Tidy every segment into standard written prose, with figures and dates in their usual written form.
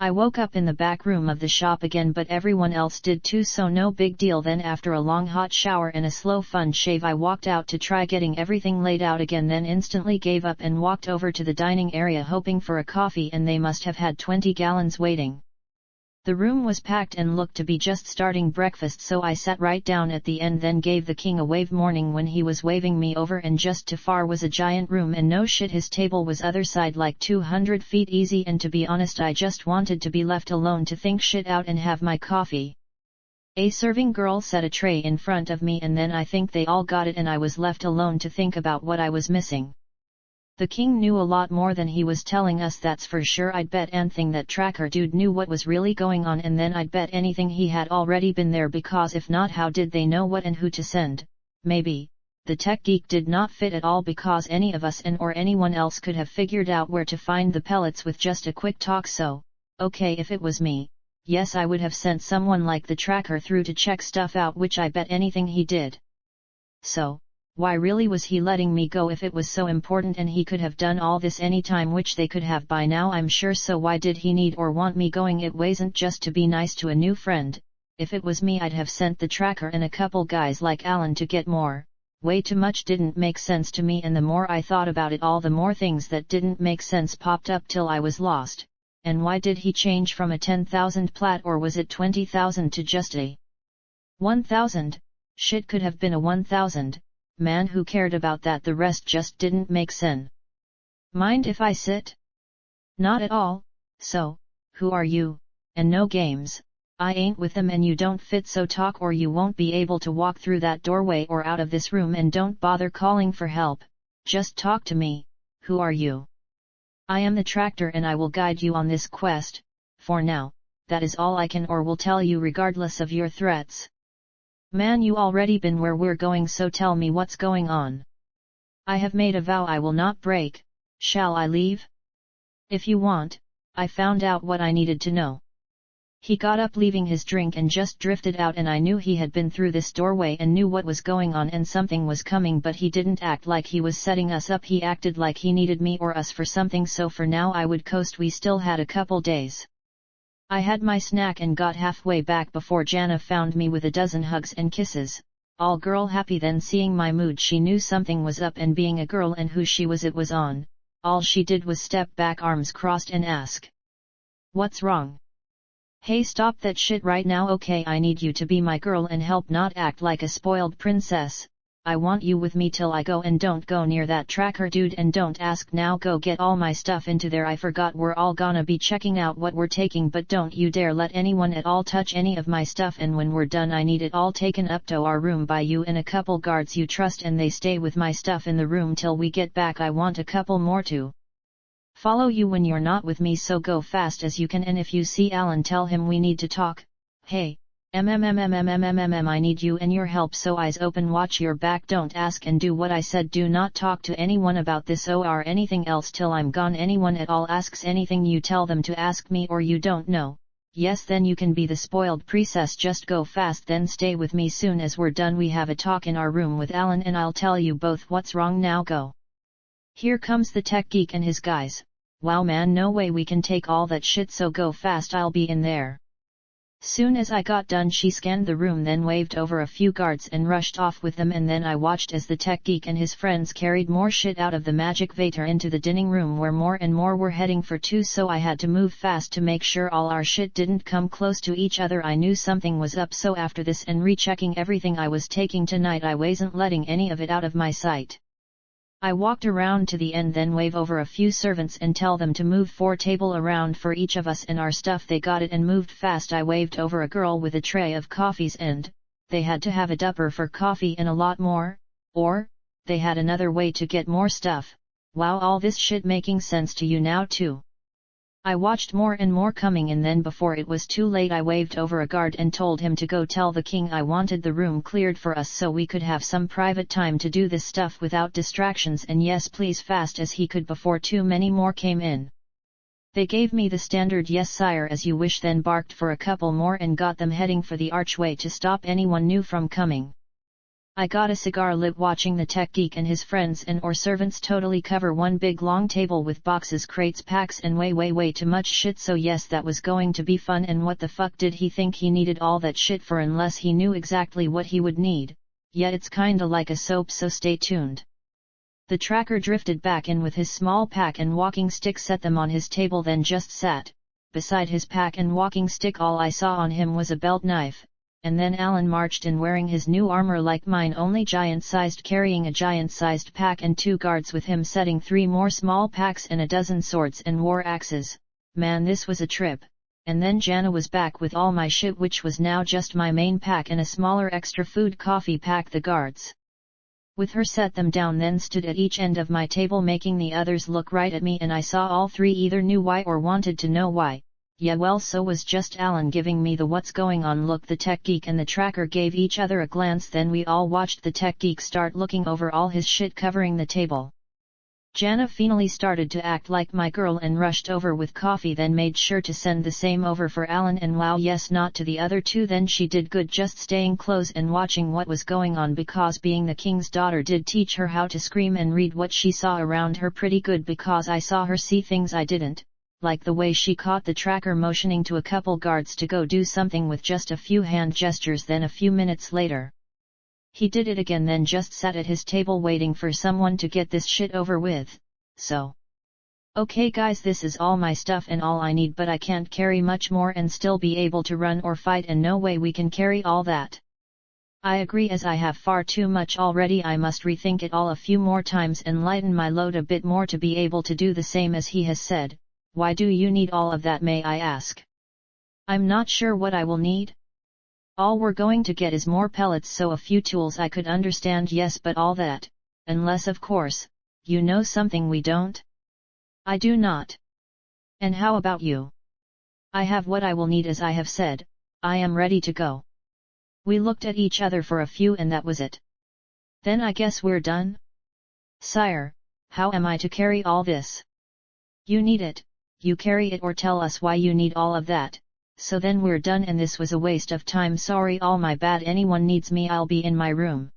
I woke up in the back room of the shop again, but everyone else did too, so no big deal. Then after a long hot shower and a slow fun shave, I walked out to try getting everything laid out again, then instantly gave up and walked over to the dining area hoping for a coffee, and they must have had 20 gallons waiting. The room was packed and looked to be just starting breakfast, so I sat right down at the end, then gave the king a wave morning when he was waving me over, and just too far was a giant room, and no shit his table was other side like 200 feet easy, and to be honest I just wanted to be left alone to think shit out and have my coffee. A serving girl set a tray in front of me, and then I think they all got it and I was left alone to think about what I was missing. The king knew a lot more than he was telling us, that's for sure. I'd bet anything that tracker dude knew what was really going on, and then I'd bet anything he had already been there, because if not, how did they know what and who to send? Maybe the tech geek did not fit at all, because any of us and or anyone else could have figured out where to find the pellets with just a quick talk. So, okay, if it was me, yes, I would have sent someone like the tracker through to check stuff out, which I bet anything he did. So, why really was he letting me go if it was so important and he could have done all this anytime, which they could have by now, I'm sure. So why did he need or want me going? It wasn't just to be nice to a new friend. If it was me, I'd have sent the tracker and a couple guys like Alan to get more. Way too much didn't make sense to me, and the more I thought about it, all the more things that didn't make sense popped up till I was lost. And why did he change from a 10,000 plat, or was it 20,000 to just a 1,000? Shit, could have been a 1,000. Man, who cared about that? The rest just didn't make sense. Mind if I sit? Not at all. So, who are you? And no games. I ain't with them and you don't fit, so talk or you won't be able to walk through that doorway or out of this room, and don't bother calling for help. Just talk to me. Who are you? I am the tractor and I will guide you on this quest. For now, that is all I can or will tell you, regardless of your threats. Man, you already been where we're going, so tell me what's going on. I have made a vow I will not break. Shall I leave? If you want. I found out what I needed to know. He got up, leaving his drink, and just drifted out, and I knew he had been through this doorway and knew what was going on and something was coming, but he didn't act like he was setting us up. He acted like he needed me or us for something, so for now I would coast. We still had a couple days. I had my snack and got halfway back before Jana found me with a dozen hugs and kisses, all girl happy. Then seeing my mood, she knew something was up, and being a girl and who she was, it was on. All she did was step back, arms crossed, and ask, "What's wrong? Hey, stop that shit right now, okay? I need you to be my girl and help, not act like a spoiled princess. I want you with me till I go, and don't go near that tracker dude, and don't ask now. Go get all my stuff into there. I forgot we're all gonna be checking out what we're taking, but don't you dare let anyone at all touch any of my stuff, and when we're done I need it all taken up to our room by you and a couple guards you trust, and they stay with my stuff in the room till we get back. I want a couple more to follow you when you're not with me, so go fast as you can, and if you see Alan, tell him we need to talk. Hey, I need you and your help, so eyes open, watch your back, don't ask, and do what I said. Do not talk to anyone about this or anything else till I'm gone. Anyone at all asks anything, you tell them to ask me, or you don't know. Yes, then you can be the spoiled princess. Just go fast, then stay with me. Soon as we're done we have a talk in our room with Alan, and I'll tell you both what's wrong. Now go." Here comes the tech geek and his guys. Wow man, no way we can take all that shit, so go fast, I'll be in there. Soon as I got done, she scanned the room, then waved over a few guards and rushed off with them, and then I watched as the tech geek and his friends carried more shit out of the magic Vator into the dining room, where more and more were heading for too, so I had to move fast to make sure all our shit didn't come close to each other. I knew something was up, so after this and rechecking everything I was taking tonight, I wasn't letting any of it out of my sight. I walked around to the end, then wave over a few servants and tell them to move 4 tables around for each of us and our stuff. They got it and moved fast. I waved over a girl with a tray of coffees, and they had to have a dupper for coffee and a lot more, or they had another way to get more stuff. Wow, all this shit making sense to you now too? I watched more and more coming, and then before it was too late I waved over a guard and told him to go tell the king I wanted the room cleared for us so we could have some private time to do this stuff without distractions, and yes please, fast as he could before too many more came in. They gave me the standard "yes sire, as you wish," then barked for a couple more and got them heading for the archway to stop anyone new from coming. I got a cigar lit watching the tech geek and his friends and or servants totally cover one big long table with boxes, crates, packs and way too much shit. So yes, that was going to be fun, and what the fuck did he think he needed all that shit for unless he knew exactly what he would need? Yet it's kinda like a soap, so stay tuned. The tracker drifted back in with his small pack and walking stick, set them on his table, then just sat beside his pack and walking stick. All I saw on him was a belt knife. And then Alan marched in wearing his new armor like mine, only giant-sized, carrying a giant-sized pack and 2 guards with him, setting 3 more small packs and a dozen swords and war axes. Man, this was a trip. And then Jana was back with all my shit, which was now just my main pack and a smaller extra food coffee pack. The guards with her set them down, then stood at each end of my table making the others look right at me, and I saw all 3 either knew why or wanted to know why. Yeah, well, so was just Alan giving me the what's going on look. The tech geek and the tracker gave each other a glance, then we all watched the tech geek start looking over all his shit covering the table. Jana finally started to act like my girl and rushed over with coffee, then made sure to send the same over for Alan, and wow, yes, not to the other 2. Then she did good just staying close and watching what was going on, because being the king's daughter did teach her how to scream and read what she saw around her pretty good, because I saw her see things I didn't. Like the way she caught the tracker motioning to a couple guards to go do something with just a few hand gestures. Then a few minutes later, he did it again, then just sat at his table waiting for someone to get this shit over with. So, okay guys, this is all my stuff and all I need, but I can't carry much more and still be able to run or fight, and no way we can carry all that. I agree, as I have far too much already. I must rethink it all a few more times and lighten my load a bit more to be able to do the same as he has said. Why do you need all of that, may I ask? I'm not sure what I will need. All we're going to get is more pellets, so a few tools I could understand, yes, but all that, unless of course, you know something we don't? I do not. And how about you? I have what I will need, as I have said. I am ready to go. We looked at each other for a few and that was it. Then I guess we're done? Sire, how am I to carry all this? You need it. You carry it or tell us why you need all of that. So then we're done, and this was a waste of time. Sorry, all my bad. Anyone needs me, I'll be in my room.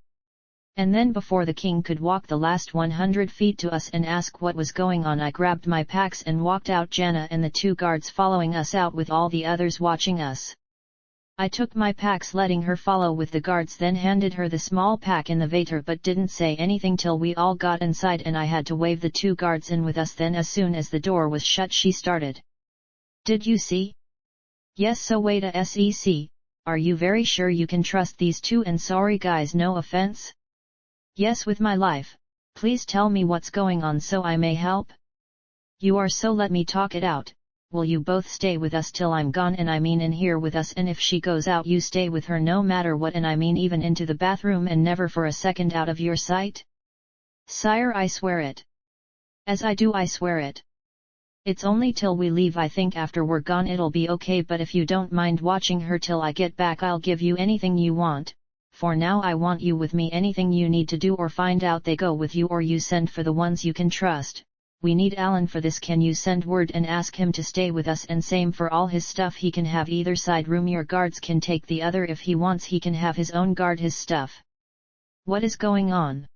And then before the king could walk the last 100 feet to us and ask what was going on, I grabbed my packs and walked out, Jana and the 2 guards following us out with all the others watching us. I took my packs, letting her follow with the guards, then handed her the small pack in the waiter, but didn't say anything till we all got inside and I had to wave the 2 guards in with us. Then as soon as the door was shut, she started. Did you see? Yes, so wait a sec, are you very sure you can trust these 2? And sorry guys, no offense? Yes, with my life. Please tell me what's going on so I may help. You are, so let me talk it out. Will you both stay with us till I'm gone, and I mean in here with us, and if she goes out you stay with her no matter what, and I mean even into the bathroom, and never for a second out of your sight? Sire, I swear it. As I do, I swear it. It's only till we leave. I think after we're gone it'll be okay, but if you don't mind watching her till I get back, I'll give you anything you want. For now I want you with me. Anything you need to do or find out, they go with you, or you send for the ones you can trust. We need Alan for this. Can you send word and ask him to stay with us, and same for all his stuff. He can have either side room, your guards can take the other. If he wants he can have his own guard his stuff. What is going on?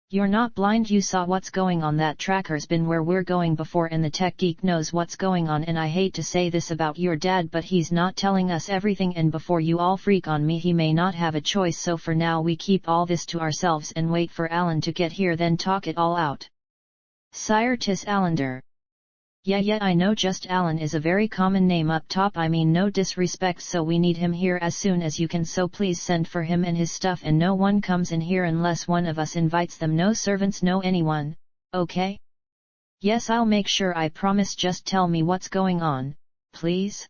You're not blind, you saw what's going on. That tracker's been where we're going before, and the tech geek knows what's going on, and I hate to say this about your dad, but he's not telling us everything, and before you all freak on me he may not have a choice. So for now we keep all this to ourselves and wait for Alan to get here, then talk it all out. Sire, 'tis Allender. Yeah, I know, just Alan is a very common name up top. I mean no disrespect, so we need him here as soon as you can, so please send for him and his stuff, and no one comes in here unless one of us invites them. No servants, no anyone, okay? Yes, I'll make sure, I promise. Just tell me what's going on, please?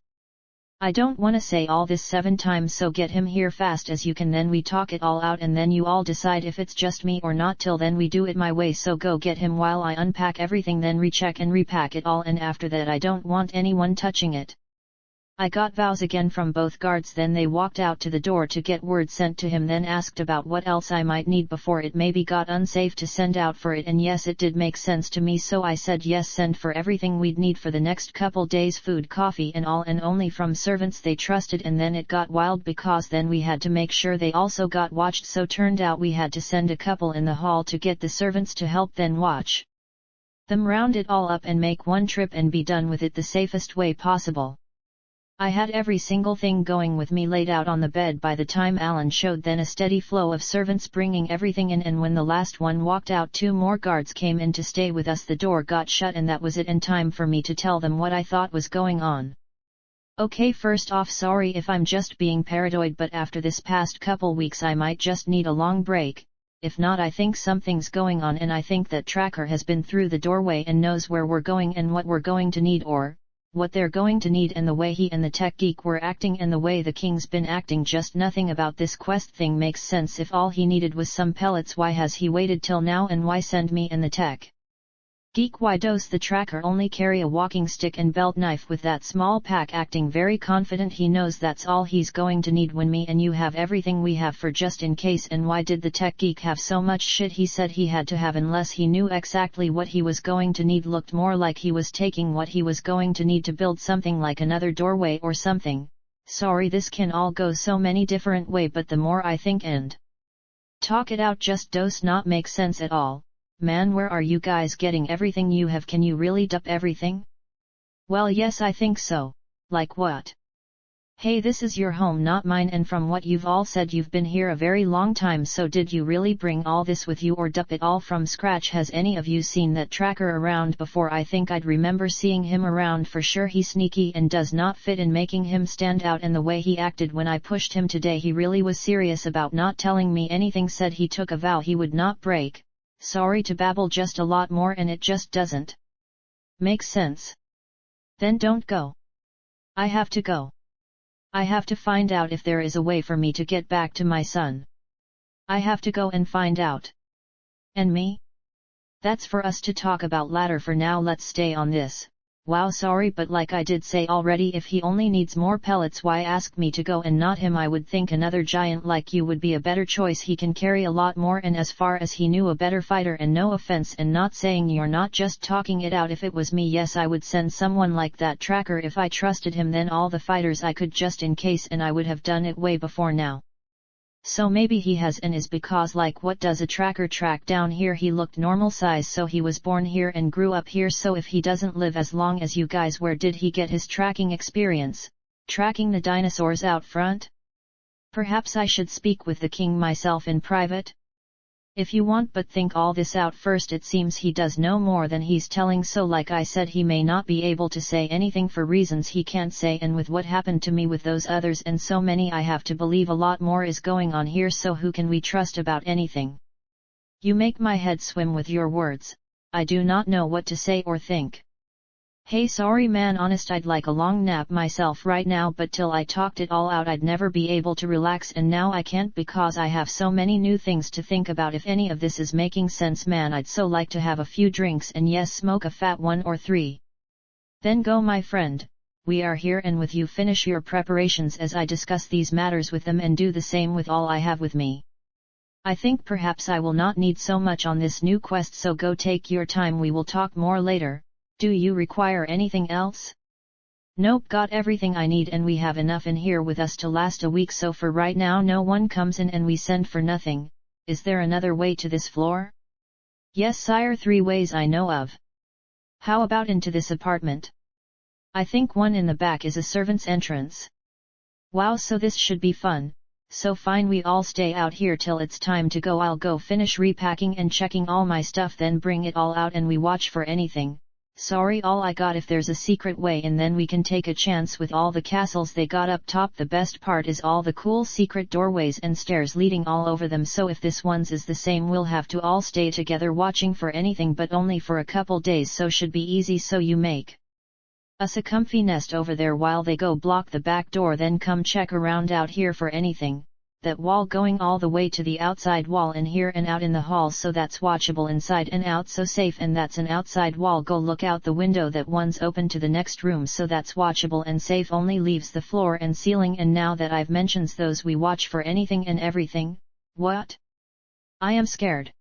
I don't wanna say all this 7 times, so get him here fast as you can, then we talk it all out and then you all decide if it's just me or not. Till then we do it my way, so go get him while I unpack everything, then recheck and repack it all, and after that I don't want anyone touching it. I got vows again from both guards, then they walked out to the door to get word sent to him, then asked about what else I might need before it maybe got unsafe to send out for it, and yes, it did make sense to me, so I said yes, send for everything we'd need for the next couple days, food, coffee and all, and only from servants they trusted. And then it got wild because then we had to make sure they also got watched, so turned out we had to send a couple in the hall to get the servants to help then watch them round it all up and make one trip and be done with it the safest way possible. I had every single thing going with me laid out on the bed by the time Alan showed, then a steady flow of servants bringing everything in, and when the last one walked out 2 more guards came in to stay with us. The door got shut and that was it, and time for me to tell them what I thought was going on. Okay, first off, sorry if I'm just being paranoid, but after this past couple weeks I might just need a long break. If not, I think something's going on, and I think that Tracker has been through the doorway and knows where we're going and what we're going to need, or what they're going to need, and the way he and the tech geek were acting and the way the king's been acting, just nothing about this quest thing makes sense. If all he needed was some pellets, why has he waited till now, and why send me and the tech geek? Why does the Tracker only carry a walking stick and belt knife with that small pack, acting very confident he knows that's all he's going to need when me and you have everything we have for just in case? And why did the tech geek have so much shit he said he had to have unless he knew exactly what he was going to need? Looked more like he was taking what he was going to need to build something like another doorway or something. Sorry, this can all go so many different way, but the more I think and talk it out, just does not make sense at all. Man, where are you guys getting everything you have? Can you really dupe everything? Well, yes, I think so. Like what? Hey, this is your home, not mine, and from what you've all said, you've been here a very long time, so did you really bring all this with you or dupe it all from scratch? Has any of you seen that Tracker around before? I think I'd remember seeing him around for sure. He's sneaky and does not fit in making him stand out, and the way he acted when I pushed him today, he really was serious about not telling me anything, said he took a vow he would not break. Sorry to babble just a lot more, and it just doesn't make sense. Then don't go. I have to go. I have to find out if there is a way for me to get back to my son. I have to go and find out. And me? That's for us to talk about later. For now, let's stay on this. Wow, sorry, but like I did say already, if he only needs more pellets, why ask me to go and not him? I would think another giant like you would be a better choice. He can carry a lot more, and as far as he knew, a better fighter. And no offense, and not saying you're not just talking it out, if it was me, yes, I would send someone like that Tracker if I trusted him. Then all the fighters I could, just in case, and I would have done it way before now. So maybe he has and is, because like what does a Tracker track down here? He looked normal size, so he was born here and grew up here. So if he doesn't live as long as you guys, where did he get his tracking experience? Tracking the dinosaurs out front? Perhaps I should speak with the king myself in private? If you want, but think all this out first. It seems he does know more than he's telling, so like I said, he may not be able to say anything for reasons he can't say, and with what happened to me with those others and so many, I have to believe a lot more is going on here. So who can we trust about anything? You make my head swim with your words. I do not know what to say or think. Hey, sorry man, honest, I'd like a long nap myself right now, but till I talked it all out I'd never be able to relax, and now I can't because I have so many new things to think about. If any of this is making sense, man, I'd so like to have a few drinks and yes, smoke a fat one or 3. Then go, my friend, we are here and with you. Finish your preparations as I discuss these matters with them, and do the same with all I have with me. I think perhaps I will not need so much on this new quest, so go take your time, we will talk more later. Do you require anything else? Nope, got everything I need, and we have enough in here with us to last a week, so for right now no one comes in and we send for nothing. Is there another way to this floor? Yes, sire, 3 ways I know of. How about into this apartment? I think one in the back is a servant's entrance. Wow, so this should be fun. So fine, we all stay out here till it's time to go. I'll go finish repacking and checking all my stuff, then bring it all out and we watch for anything. Sorry, all I got if there's a secret way in, then we can take a chance with all the castles they got up top. The best part is all the cool secret doorways and stairs leading all over them, so if this one's is the same, we'll have to all stay together watching for anything, but only for a couple days, so should be easy. So you make us a comfy nest over there while they go block the back door, then come check around out here for anything. that wall going all the way to the outside wall in here and out in the hall, so that's watchable inside and out, so safe. And that's an outside wall, go look out the window, that one's open to the next room, so that's watchable and safe, only leaves the floor and ceiling. And now that I've mentioned those, we watch for anything and everything. What? I am scared.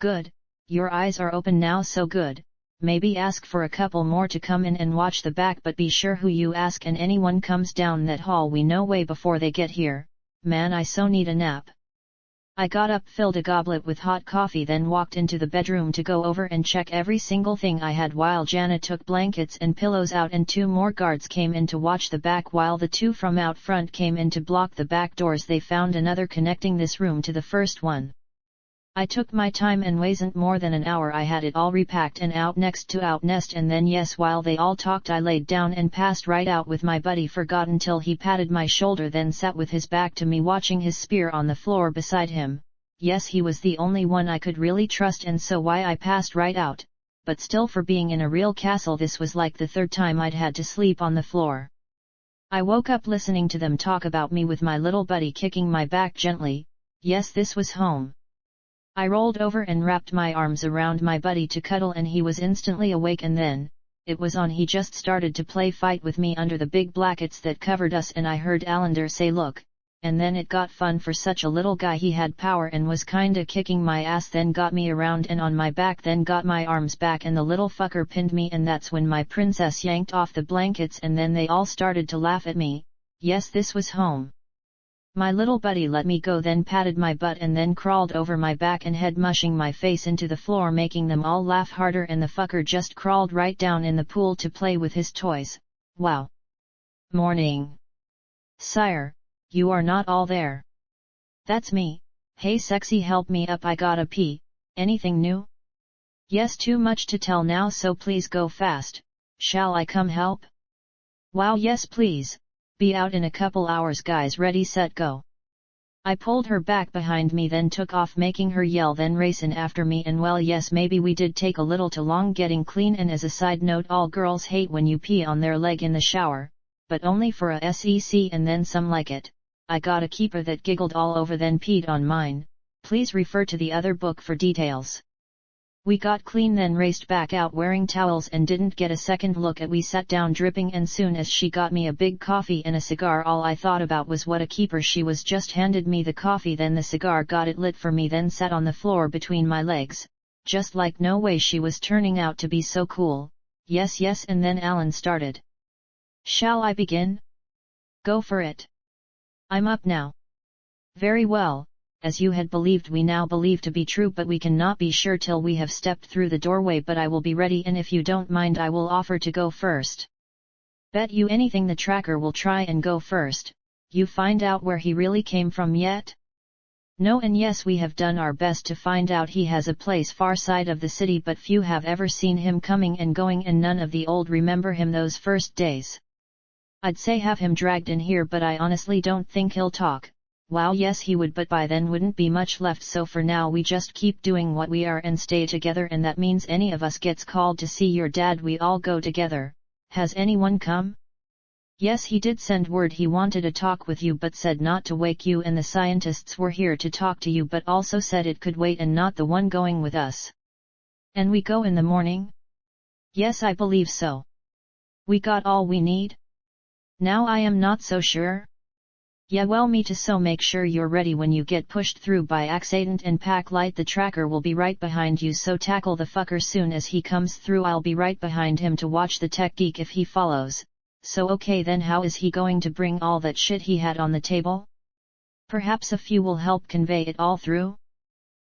Good, your eyes are open now, so good. Maybe ask for a couple more to come in and watch the back, but be sure who you ask, and anyone comes down that hall we know way before they get here. Man, I so need a nap. I got up, filled a goblet with hot coffee, then walked into the bedroom to go over and check every single thing I had, while Jana took blankets and pillows out and 2 more guards came in to watch the back, while the 2 from out front came in to block the back doors. They found another connecting this room to the first one. I took my time and wasn't more than an hour. I had it all repacked and out next to out nest, and then yes, while they all talked I laid down and passed right out with my buddy, forgot until he patted my shoulder, then sat with his back to me watching his spear on the floor beside him. Yes, he was the only one I could really trust, and so why I passed right out, but still, for being in a real castle, this was like the 3rd time I'd had to sleep on the floor. I woke up listening to them talk about me with my little buddy kicking my back gently. Yes, this was home. I rolled over and wrapped my arms around my buddy to cuddle, and he was instantly awake, and then, it was on. He just started to play fight with me under the big blankets that covered us, and I heard Allender say look, and then it got fun for such a little guy. He had power and was kinda kicking my ass, then got me around and on my back, then got my arms back, and the little fucker pinned me, and that's when my princess yanked off the blankets, and then they all started to laugh at me. Yes, this was home. My little buddy let me go, then patted my butt, and then crawled over my back and head, mushing my face into the floor, making them all laugh harder, and the fucker just crawled right down in the pool to play with his toys. Wow. Morning. Sire, you are not all there. That's me. Hey sexy, help me up, I gotta pee. Anything new? Yes, too much to tell now, so please go fast. Shall I come help? Wow, yes please. Be out in a couple hours guys, ready set go. I pulled her back behind me, then took off, making her yell, then race in after me, and well yes, maybe we did take a little too long getting clean. And as a side note, all girls hate when you pee on their leg in the shower, but only for a SEC and then some like it. I got a keeper that giggled all over then peed on mine. Please refer to the other book for details. We got clean, then raced back out wearing towels and didn't get a second look at. We sat down dripping, and soon as she got me a big coffee and a cigar, all I thought about was what a keeper she was. Just handed me the coffee, then the cigar, got it lit for me, then sat on the floor between my legs, just like no way she was turning out to be so cool. Yes yes, and then Alan started. Shall I begin? Go for it. I'm up now. Very well. As you had believed, we now believe to be true, but we cannot be sure till we have stepped through the doorway. But I will be ready, and if you don't mind, I will offer to go first. Bet you anything the tracker will try and go first. You find out where he really came from yet? No, and yes, we have done our best to find out. He has a place far side of the city, but few have ever seen him coming and going, and none of the old remember him those first days. I'd say have him dragged in here, but I honestly don't think he'll talk. Wow, yes he would, but by then wouldn't be much left, so for now we just keep doing what we are and stay together, and that means any of us gets called to see your dad, we all go together. Has anyone come? Yes, he did send word he wanted a talk with you, but said not to wake you, and the scientists were here to talk to you, but also said it could wait and not the one going with us. And we go in the morning? Yes, I believe so. We got all we need? Now I am not so sure. Yeah, well me too, so make sure you're ready when you get pushed through by accident, and pack light. The tracker will be right behind you, so tackle the fucker soon as he comes through. I'll be right behind him to watch the tech geek if he follows. So okay, then how is he going to bring all that shit he had on the table? Perhaps a few will help convey it all through?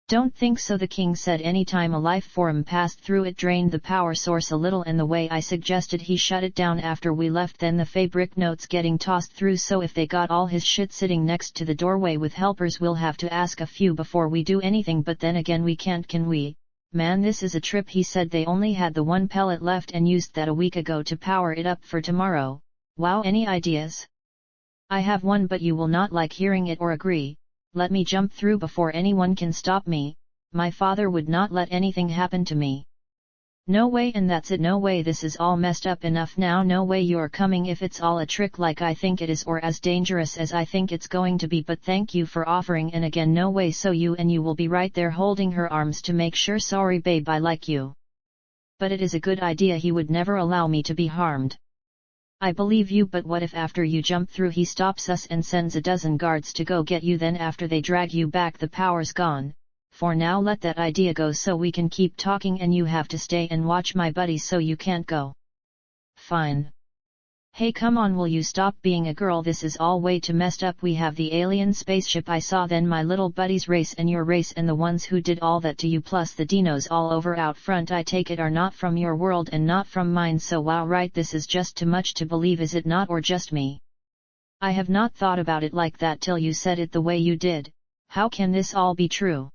Don't think so, the king said. Anytime a life form passed through, it drained the power source a little, and the way I suggested he shut it down after we left. Then the fabric notes getting tossed through, so if they got all his shit sitting next to the doorway with helpers, we'll have to ask a few before we do anything. But then again, we can't, can we? Man, this is a trip. He said they only had the one pellet left and used that a week ago to power it up for tomorrow. Wow, any ideas? I have one, but you will not like hearing it or agree. Let me jump through before anyone can stop me. My father would not let anything happen to me. No way, and that's it. No way, this is all messed up enough now. No way you're coming if it's all a trick like I think it is, or as dangerous as I think it's going to be. But thank you for offering, and again no way. So you will be right there holding her arms to make sure. Sorry babe, I like you. But it is a good idea. He would never allow me to be harmed. I believe you, but what if after you jump through he stops us and sends a dozen guards to go get you? Then after they drag you back the power's gone. For now let that idea go so we can keep talking, and you have to stay and watch my buddy so you can't go. Fine. Hey come on, will you stop being a girl? This is all way too messed up. We have the alien spaceship I saw, then my little buddy's race and your race, and the ones who did all that to you, plus the dinos all over out front, I take it are not from your world and not from mine. So wow, right, this is just too much to believe, is it not? Or just me? I have not thought about it like that till you said it the way you did. How can this all be true?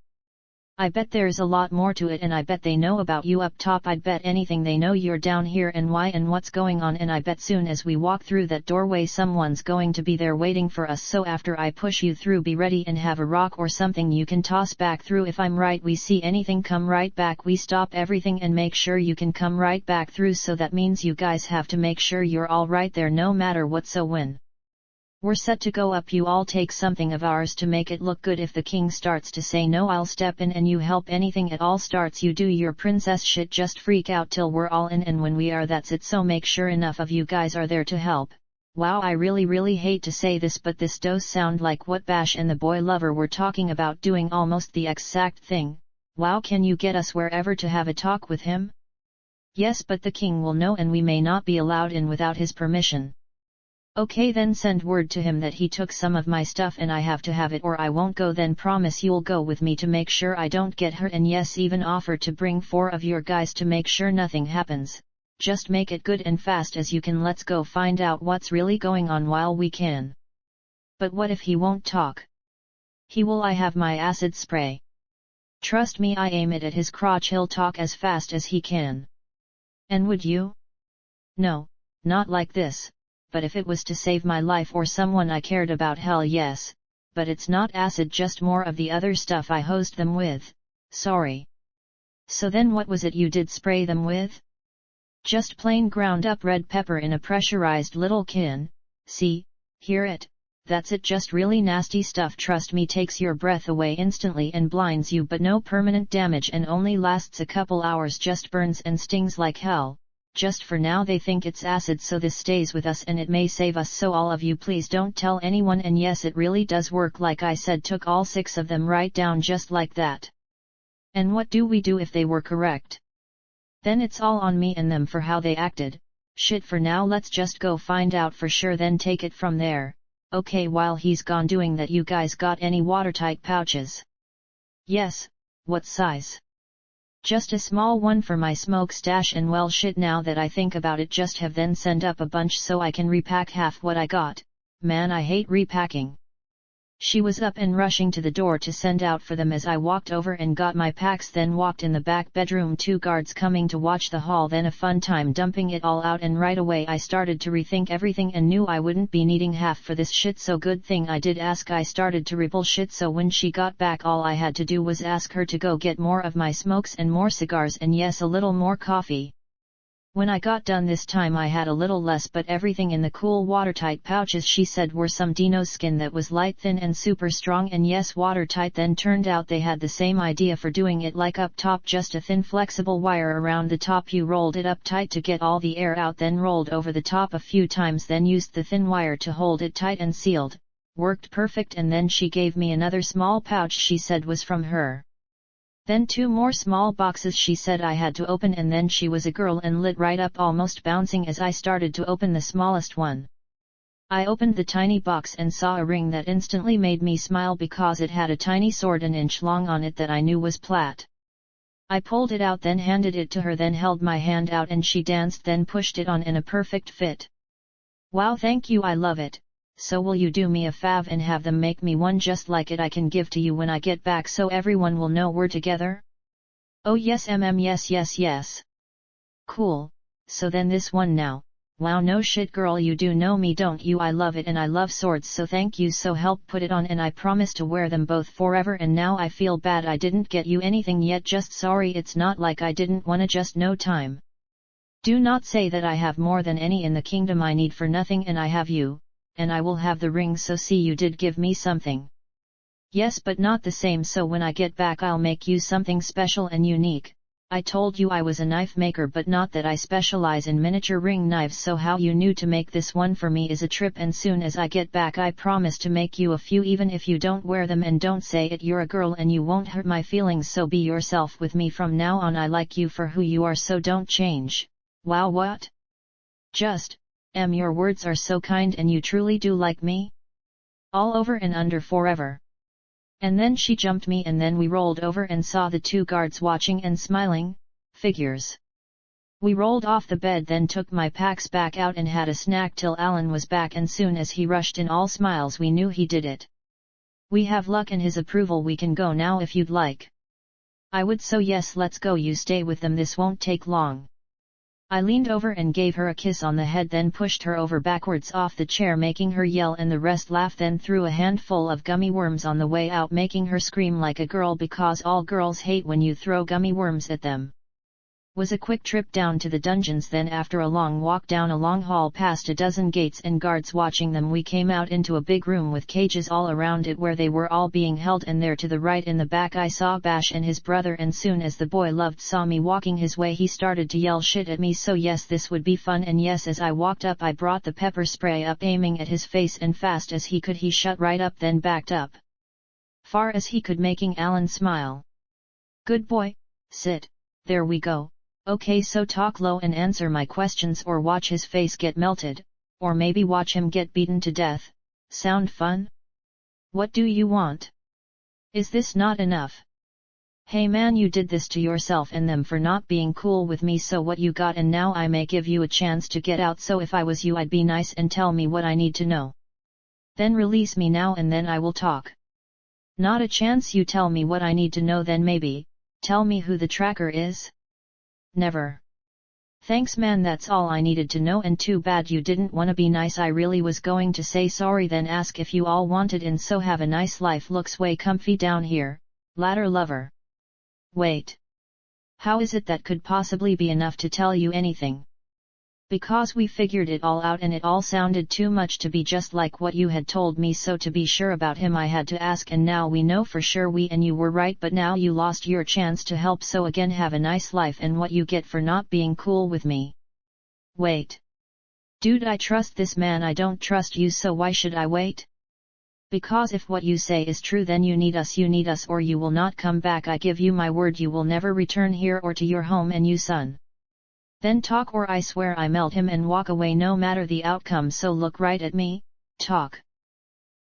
I bet there's a lot more to it, and I bet they know about you up top. I'd bet anything they know you're down here and why and what's going on, and I bet soon as we walk through that doorway someone's going to be there waiting for us. So after I push you through, be ready and have a rock or something you can toss back through. If I'm right, we see anything, come right back. We stop everything and make sure you can come right back through. So that means you guys have to make sure you're all right there no matter what. So when we're set to go up, you all take something of ours to make it look good. If the king starts to say no, I'll step in and you help. Anything at all starts, you do your princess shit, just freak out till we're all in, and when we are, that's it. So make sure enough of you guys are there to help. Wow, I really hate to say this, but this does sound like what Bash and the boy lover were talking about, doing almost the exact thing. Wow, can you get us wherever to have a talk with him? Yes, but the king will know and we may not be allowed in without his permission. Okay, then send word to him that he took some of my stuff and I have to have it or I won't go. Then promise you'll go with me to make sure I don't get hurt, and yes, even offer to bring 4 of your guys to make sure nothing happens. Just make it good and fast as you can. Let's go find out what's really going on while we can. But what if he won't talk? He will. I have my acid spray. Trust me, I aim it at his crotch, he'll talk as fast as he can. And would you? No, not like this. But if it was to save my life or someone I cared about, hell yes. But it's not acid, just more of the other stuff I hosed them with. Sorry. So then what was it you did spray them with? Just plain ground up red pepper in a pressurized little can. See, hear it? That's it, just really nasty stuff. Trust me, takes your breath away instantly and blinds you, but no permanent damage and only lasts a couple hours, just burns and stings like hell. Just for now they think it's acid, so this stays with us and it may save us. So all of you please don't tell anyone. And yes, it really does work. Like I said, took all 6 of them right down just like that. And what do we do if they were correct? Then it's all on me and them for how they acted. Shit, for now let's just go find out for sure, then take it from there. Okay, while he's gone doing that, you guys got any watertight pouches? Yes. What size? Just a small one for my smoke stash, and well shit, now that I think about it, just have then send up a bunch so I can repack half what I got. Man, I hate repacking. She was up and rushing to the door to send out for them as I walked over and got my packs, then walked in the back bedroom. 2 guards coming to watch the hall, then a fun time dumping it all out, and right away I started to rethink everything and knew I wouldn't be needing half for this shit, so good thing I did ask. I started to rebullshit, so when she got back all I had to do was ask her to go get more of my smokes and more cigars, and yes, a little more coffee. When I got done this time I had a little less, but everything in the cool watertight pouches she said were some dino skin that was light, thin and super strong, and yes, watertight. Then turned out they had the same idea for doing it, like up top just a thin flexible wire around the top. You rolled it up tight to get all the air out, then rolled over the top a few times, then used the thin wire to hold it tight and sealed. Worked perfect. And then she gave me another small pouch she said was from her. Then 2 more small boxes she said I had to open, and then she was a girl and lit right up, almost bouncing as I started to open the smallest one. I opened the tiny box and saw a ring that instantly made me smile because it had a tiny sword an inch long on it that I knew was plat. I pulled it out, then handed it to her, then held my hand out and she danced, then pushed it on in a perfect fit. Wow, thank you, I love it. So will you do me a fav and have them make me one just like it I can give to you when I get back, so everyone will know we're together? Oh yes yes. Cool, so then this one now, Wow, no shit girl, you do know me don't you? I love it and I love swords, so thank you, so help put it on and I promise to wear them both forever. And now I feel bad I didn't get you anything yet, just sorry, it's not like I didn't wanna, just no time. Do not say that I have more than any in the kingdom, I need for nothing and I have you, and I will have the ring, so see, you did give me something. Yes, but not the same, so when I get back I'll make you something special and unique. I told you I was a knife maker, but not that I specialize in miniature ring knives, so how you knew to make this one for me is a trip, and soon as I get back I promise to make you a few, even if you don't wear them. And don't say it, you're a girl and you won't hurt my feelings, so be yourself with me from now on. I like you for who you are, so don't change. Wow, what? Just, your words are so kind and you truly do like me? All over and under forever. And then she jumped me and then we rolled over and saw the two guards watching and smiling, figures. We rolled off the bed, then took my packs back out and had a snack till Alan was back, and soon as he rushed in all smiles we knew he did it. We have luck and his approval, we can go now if you'd like. I would, so yes, let's go, you stay with them, this won't take long. I leaned over and gave her a kiss on the head, then pushed her over backwards off the chair, making her yell and the rest laugh, then threw a handful of gummy worms on the way out, making her scream like a girl, because all girls hate when you throw gummy worms at them. Was a quick trip down to the dungeons, then after a long walk down a long hall past a dozen gates and guards watching them, we came out into a big room with cages all around it where they were all being held, and there to the right in the back I saw Bash and his brother, and soon as the boy loved saw me walking his way he started to yell shit at me, so yes, this would be fun. And yes, as I walked up I brought the pepper spray up aiming at his face, and fast as he could he shut right up then backed up far as he could, making Alan smile. Good boy, sit, there we go. Okay, so talk low and answer my questions or watch his face get melted, or maybe watch him get beaten to death. Sound fun? What do you want? Is this not enough? Hey man, you did this to yourself and them for not being cool with me, so what you got? And now I may give you a chance to get out, so if I was you I'd be nice and tell me what I need to know. Then release me now and then I will talk. Not a chance, you tell me what I need to know, then maybe, tell me who the tracker is? Never. Thanks man, that's all I needed to know, and too bad you didn't wanna be nice. I really was going to say sorry, then ask if you all wanted in, so have a nice life. Looks way comfy down here, ladder lover. Wait. How is it that could possibly be enough to tell you anything? Because we figured it all out and it all sounded too much to be just like what you had told me, so to be sure about him I had to ask, and now we know for sure we and you were right, but now you lost your chance to help, so again have a nice life and what you get for not being cool with me. Wait. Dude, I trust this man, I don't trust you, so why should I wait? Because if what you say is true then you need us or you will not come back. I give you my word you will never return here or to your home, and you son. Then talk or I swear I melt him and walk away no matter the outcome, so look right at me, talk.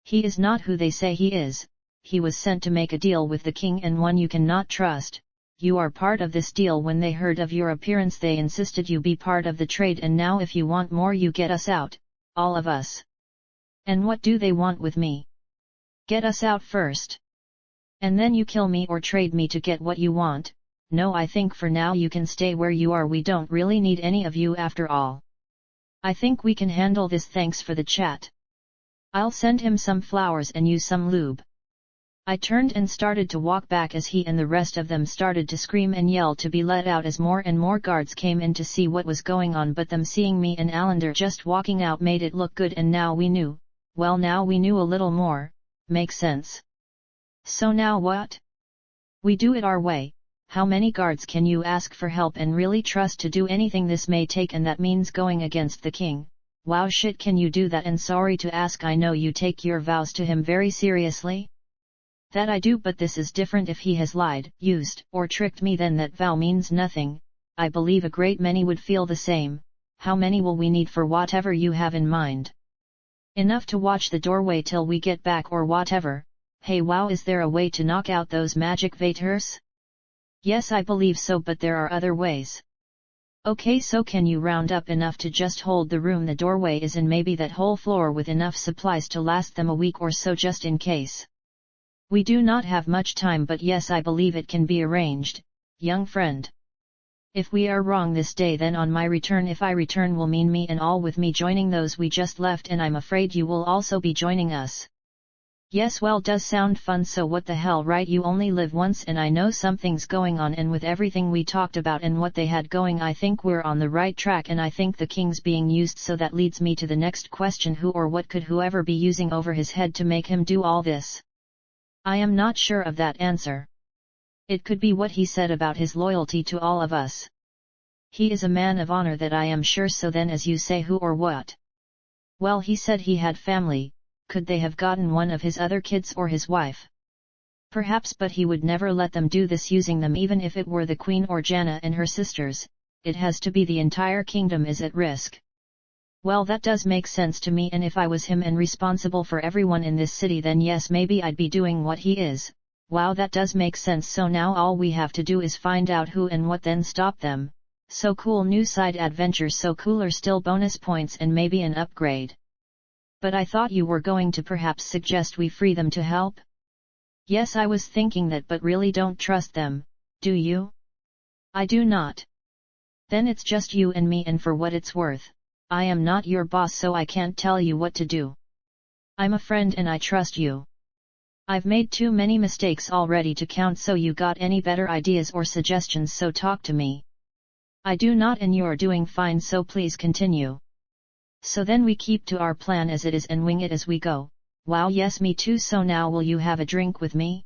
He is not who they say he is, he was sent to make a deal with the king and one you cannot trust. You are part of this deal. When they heard of your appearance they insisted you be part of the trade, and now if you want more you get us out, all of us. And what do they want with me? Get us out first. And then you kill me or trade me to get what you want. No, I think for now you can stay where you are, we don't really need any of you after all. I think we can handle this, thanks for the chat. I'll send him some flowers and you some lube. I turned and started to walk back as he and the rest of them started to scream and yell to be let out as more and more guards came in to see what was going on, but them seeing me and Allender just walking out made it look good, and now we knew, well now we knew a little more, makes sense. So now what? We do it our way. How many guards can you ask for help and really trust to do anything this may take, and that means going against the king? Wow, shit, can you do that? And sorry to ask, I know you take your vows to him very seriously? That I do, but this is different. If he has lied, used, or tricked me then that vow means nothing. I believe a great many would feel the same. How many will we need for whatever you have in mind? Enough to watch the doorway till we get back or whatever. Hey wow, is there a way to knock out those magic waiters? Yes, I believe so, but there are other ways. Okay, so can you round up enough to just hold the room the doorway is in, maybe that whole floor, with enough supplies to last them a week or so just in case? We do not have much time, but yes, I believe it can be arranged, young friend. If we are wrong this day, then on my return, if I return, will mean me and all with me joining those we just left, and I'm afraid you will also be joining us. Yes, well, does sound fun, so what the hell, right? You only live once, and I know something's going on, and with everything we talked about and what they had going, I think we're on the right track, and I think the king's being used. So that leads me to the next question: who or what could whoever be using over his head to make him do all this? I am not sure of that answer. It could be what he said about his loyalty to all of us. He is a man of honor, that I am sure. So then, as you say, who or what? Well, he said he had family. Could they have gotten one of his other kids or his wife? Perhaps, but he would never let them do this using them, even if it were the queen or Janna and her sisters. It has to be the entire kingdom is at risk. Well, that does make sense to me, and if I was him and responsible for everyone in this city, then yes, maybe I'd be doing what he is. Wow, that does make sense. So now all we have to do is find out who and what, then stop them. So cool, new side adventures, so cooler still, bonus points and maybe an upgrade. But I thought you were going to perhaps suggest we free them to help? Yes, I was thinking that, but really don't trust them, do you? I do not. Then it's just you and me, and for what it's worth, I am not your boss, so I can't tell you what to do. I'm a friend and I trust you. I've made too many mistakes already to count, so you got any better ideas or suggestions, so talk to me. I do not, and you're doing fine, so please continue. So then we keep to our plan as it is and wing it as we go. Wow, yes, me too. So now will you have a drink with me?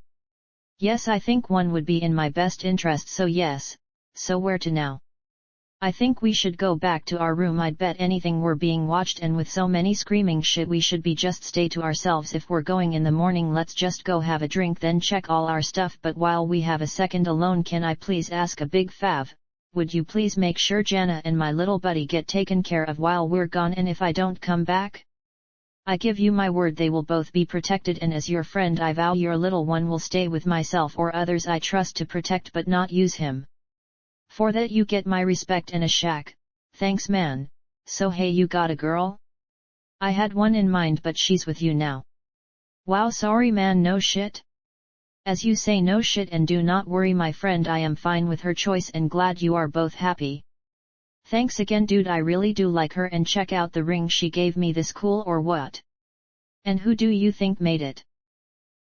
Yes, I think one would be in my best interest, so yes. So where to now? I think we should go back to our room. I'd bet anything we're being watched, and with so many screaming shit we should be just stay to ourselves. If we're going in the morning, let's just go have a drink, then check all our stuff. But while we have a second alone, can I please ask a big fav? Would you please make sure Janna and my little buddy get taken care of while we're gone, and if I don't come back? I give you my word they will both be protected, and as your friend I vow your little one will stay with myself or others I trust to protect but not use him. For that you get my respect and a shack. Thanks, man. So hey, you got a girl? I had one in mind, but she's with you now. Wow, sorry man, no shit? As you say, no shit, and do not worry my friend, I am fine with her choice and glad you are both happy. Thanks again dude, I really do like her, and check out the ring she gave me, this cool or what? And who do you think made it?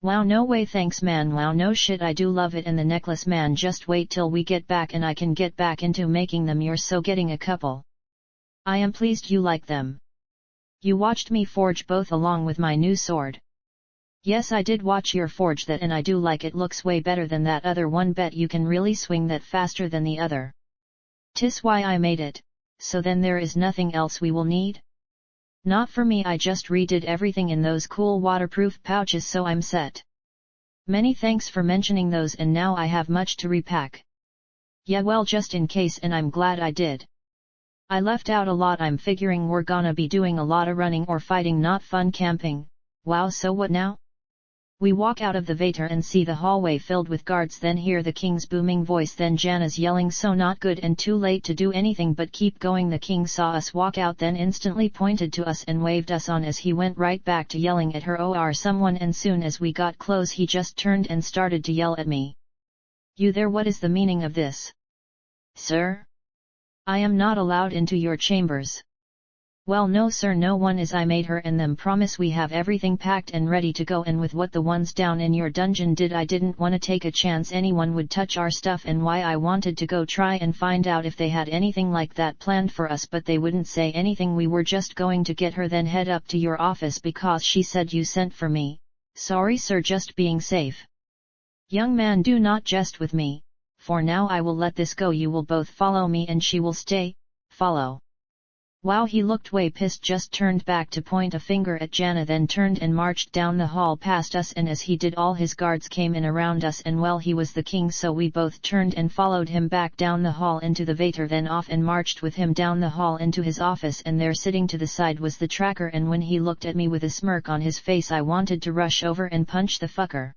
Wow, no way, thanks man, wow, no shit, I do love it, and the necklace man, just wait till we get back and I can get back into making them. You're so getting a couple. I am pleased you like them. You watched me forge both along with my new sword. Yes, I did watch your forge that, and I do like it, looks way better than that other one. Bet you can really swing that faster than the other. 'Tis why I made it. So then there is nothing else we will need? Not for me, I just redid everything in those cool waterproof pouches, so I'm set. Many thanks for mentioning those, and now I have much to repack. Yeah, well, just in case, and I'm glad I did. I left out a lot. I'm figuring we're gonna be doing a lot of running or fighting, not fun camping. Wow, so what now? We walk out of the Vater and see the hallway filled with guards, then hear the king's booming voice, then Janna's yelling, so not good and too late to do anything but keep going. The king saw us walk out, then instantly pointed to us and waved us on as he went right back to yelling at her or someone, and soon as we got close he just turned and started to yell at me. You there, what is the meaning of this? Sir? I am not allowed into your chambers. Well, no sir, no one is. I made her and them promise we have everything packed and ready to go, and with what the ones down in your dungeon did, I didn't want to take a chance anyone would touch our stuff, and why I wanted to go try and find out if they had anything like that planned for us, but they wouldn't say anything. We were just going to get her, then head up to your office because she said you sent for me. Sorry sir, just being safe. Young man, do not jest with me. For now I will let this go. You will both follow me and she will stay. Follow. Wow, he looked way pissed, just turned back to point a finger at Janna, then turned and marched down the hall past us, and as he did all his guards came in around us, and well, he was the king, so we both turned and followed him back down the hall into the Vater, then off and marched with him down the hall into his office, and there sitting to the side was the tracker, and when he looked at me with a smirk on his face I wanted to rush over and punch the fucker.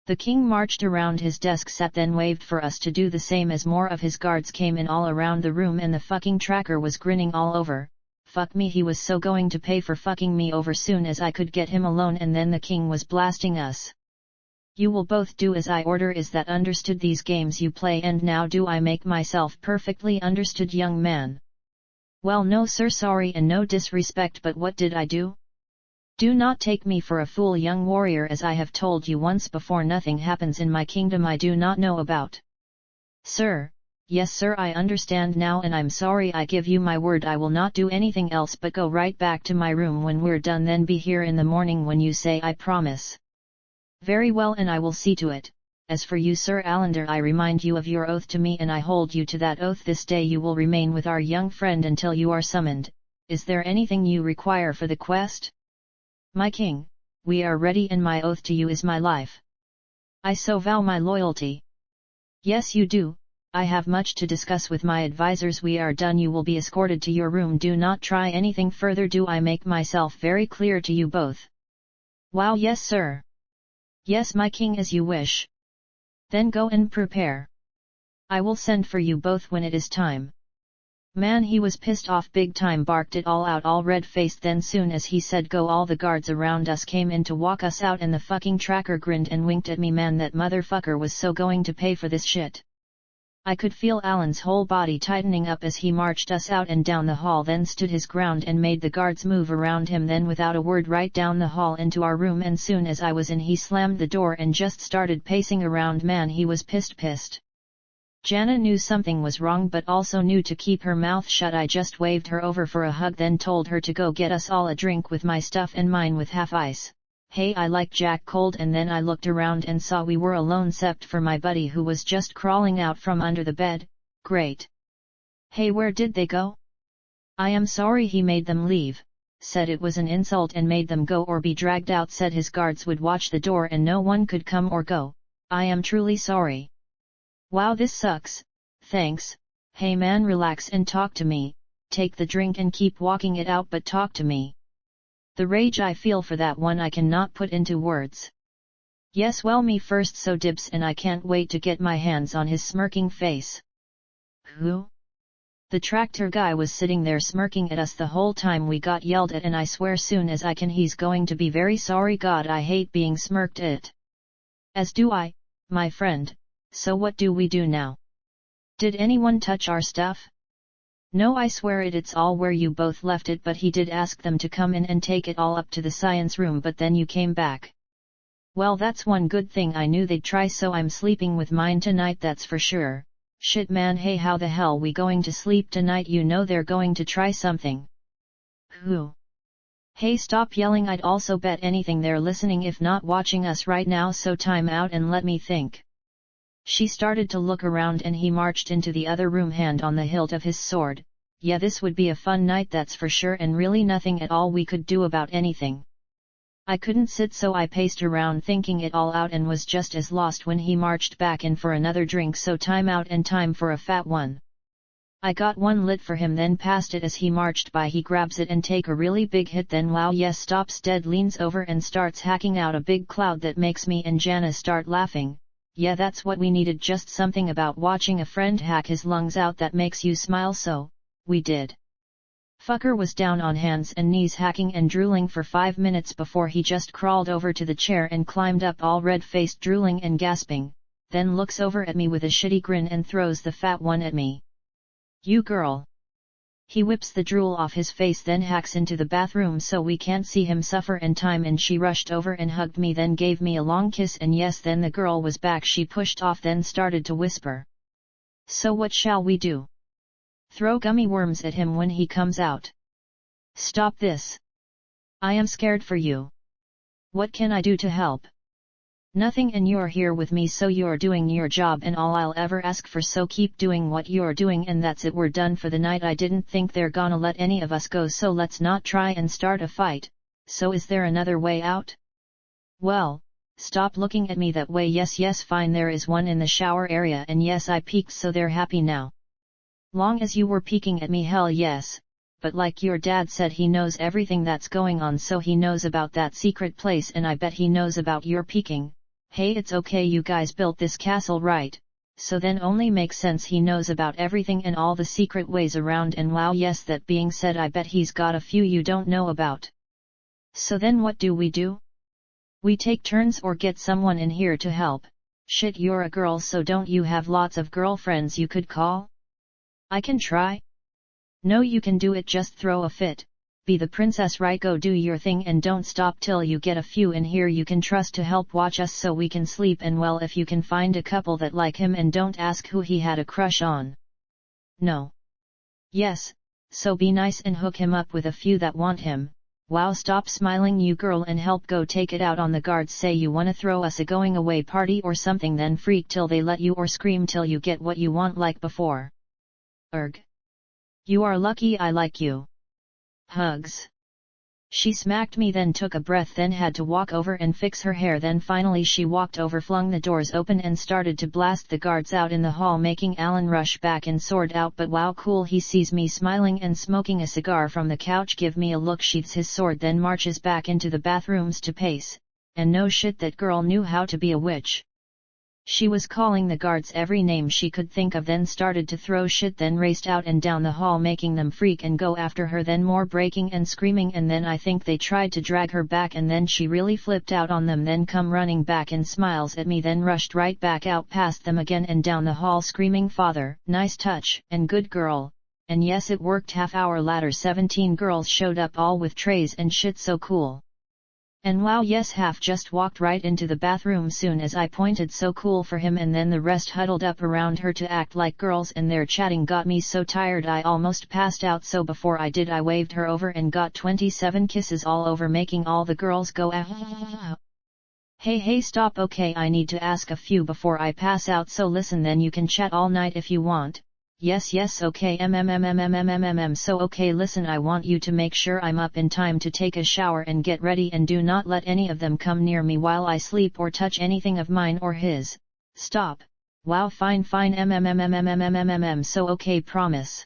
The king marched around his desk, sat, then waved for us to do the same as more of his guards came in all around the room, and the fucking tracker was grinning all over. Fuck me, he was so going to pay for fucking me over soon as I could get him alone, and then the king was blasting us. You will both do as I order, is that understood? These games you play, and now do I make myself perfectly understood, young man? Well, no sir, sorry and no disrespect, but what did I do? Do not take me for a fool, young warrior, as I have told you once before, nothing happens in my kingdom I do not know about. Sir, yes sir, I understand now, and I'm sorry. I give you my word I will not do anything else but go right back to my room when we're done, then be here in the morning when you say. I promise. Very well, and I will see to it. As for you, Sir Allender, I remind you of your oath to me, and I hold you to that oath. This day you will remain with our young friend until you are summoned. Is there anything you require for the quest? My king, we are ready, and my oath to you is my life. I so vow my loyalty. Yes you do. I have much to discuss with my advisors. We are done. You will be escorted to your room. Do not try anything further. Do I make myself very clear to you both? Wow, yes sir. Yes my king, as you wish. Then go and prepare. I will send for you both when it is time. Man, he was pissed off big time, barked it all out, all red-faced. Then soon as he said go, all the guards around us came in to walk us out, and the fucking tracker grinned and winked at me. Man, that motherfucker was so going to pay for this shit. I could feel Alan's whole body tightening up as he marched us out and down the hall, then stood his ground and made the guards move around him, then without a word right down the hall into our room, and soon as I was in he slammed the door and just started pacing around. Man, he was pissed. Jana knew something was wrong but also knew to keep her mouth shut. I just waved her over for a hug, then told her to go get us all a drink with my stuff and mine with half ice. Hey, I like Jack cold. And then I looked around and saw we were alone except for my buddy who was just crawling out from under the bed. Great. Hey, where did they go? I am sorry he made them leave, said it was an insult and made them go or be dragged out, said his guards would watch the door and no one could come or go. I am truly sorry. Wow, this sucks. Thanks. Hey man, relax and talk to me. Take the drink and keep walking it out, but talk to me. The rage I feel for that one I cannot put into words. Yes, well, me first, so dibs, and I can't wait to get my hands on his smirking face. Who? The tractor guy was sitting there smirking at us the whole time we got yelled at, and I swear soon as I can he's going to be very sorry. God, I hate being smirked at. As do I, my friend. So what do we do now? Did anyone touch our stuff? No, I swear it's all where you both left it, but he did ask them to come in and take it all up to the science room, but then you came back. Well, that's one good thing. I knew they'd try, so I'm sleeping with mine tonight, that's for sure. Shit man, hey, how the hell we going to sleep tonight? You know they're going to try something. Who? Hey, stop yelling. I'd also bet anything they're listening if not watching us right now, so time out and let me think. She started to look around and he marched into the other room, hand on the hilt of his sword. Yeah, this would be a fun night, that's for sure, and really nothing at all we could do about anything. I couldn't sit, so I paced around thinking it all out and was just as lost when he marched back in for another drink, so time out and time for a fat one. I got one lit for him, then passed it as he marched by. He grabs it and take a really big hit, then wow, yes, stops dead, leans over and starts hacking out a big cloud that makes me and Jana start laughing. Yeah, that's what we needed, just something about watching a friend hack his lungs out that makes you smile, so we did. Fucker was down on hands and knees hacking and drooling for 5 minutes before he just crawled over to the chair and climbed up, all red-faced, drooling and gasping, then looks over at me with a shitty grin and throws the fat one at me. You girl! He whips the drool off his face, then hacks into the bathroom so we can't see him suffer, and time and she rushed over and hugged me, then gave me a long kiss, and yes, then the girl was back. She pushed off, then started to whisper. So what shall we do? Throw gummy worms at him when he comes out? Stop this. I am scared for you. What can I do to help? Nothing, and you're here with me, so you're doing your job and all I'll ever ask for, so keep doing what you're doing, and that's it. We're done for the night. I didn't think they're gonna let any of us go, so let's not try and start a fight. So is there another way out? Well, stop looking at me that way. Yes, fine, there is one in the shower area, and yes, I peeked, so they're happy now. Long as you were peeking at me, hell yes, but like your dad said, he knows everything that's going on, so he knows about that secret place, and I bet he knows about your peeking. Hey, it's okay, you guys built this castle, right? So then only makes sense he knows about everything and all the secret ways around, and wow, yes, that being said, I bet he's got a few you don't know about. So then what do we do? We take turns or get someone in here to help. Shit, you're a girl, so don't you have lots of girlfriends you could call? I can try. No, you can do it, just throw a fit. Be the princess, right? Go do your thing and don't stop till you get a few in here you can trust to help watch us so we can sleep, and well, if you can find a couple that like him, and don't ask who he had a crush on. No. Yes, so be nice and hook him up with a few that want him. Wow, stop smiling you girl and help go take it out on the guards. Say you wanna throw us a going away party or something, then freak till they let you or scream till you get what you want like before. Erg. You are lucky I like you. Hugs. She smacked me, then took a breath, then had to walk over and fix her hair, then finally she walked over, flung the doors open and started to blast the guards out in the hall, making Alan rush back and sword out. But wow, cool, he sees me smiling and smoking a cigar from the couch, give me a look, sheaths his sword, then marches back into the bathrooms to pace. And no shit, that girl knew how to be a witch. She was calling the guards every name she could think of, then started to throw shit, then raced out and down the hall making them freak and go after her, then more breaking and screaming, and then I think they tried to drag her back, and then she really flipped out on them, then come running back and smiles at me, then rushed right back out past them again and down the hall screaming, "Father, nice touch, and good girl." And yes, it worked. Half hour later 17 girls showed up, all with trays and shit, so cool. And wow, yes, half just walked right into the bathroom soon as I pointed, so cool for him, and then the rest huddled up around her to act like girls, and their chatting got me so tired I almost passed out, so before I did I waved her over and got 27 kisses all over, making all the girls go ah. Hey stop, okay, I need to ask a few before I pass out, so listen, then you can chat all night if you want. Yes, okay, so okay, listen, I want you to make sure I'm up in time to take a shower and get ready, and do not let any of them come near me while I sleep or touch anything of mine or his. Stop. Wow, fine, so okay, promise.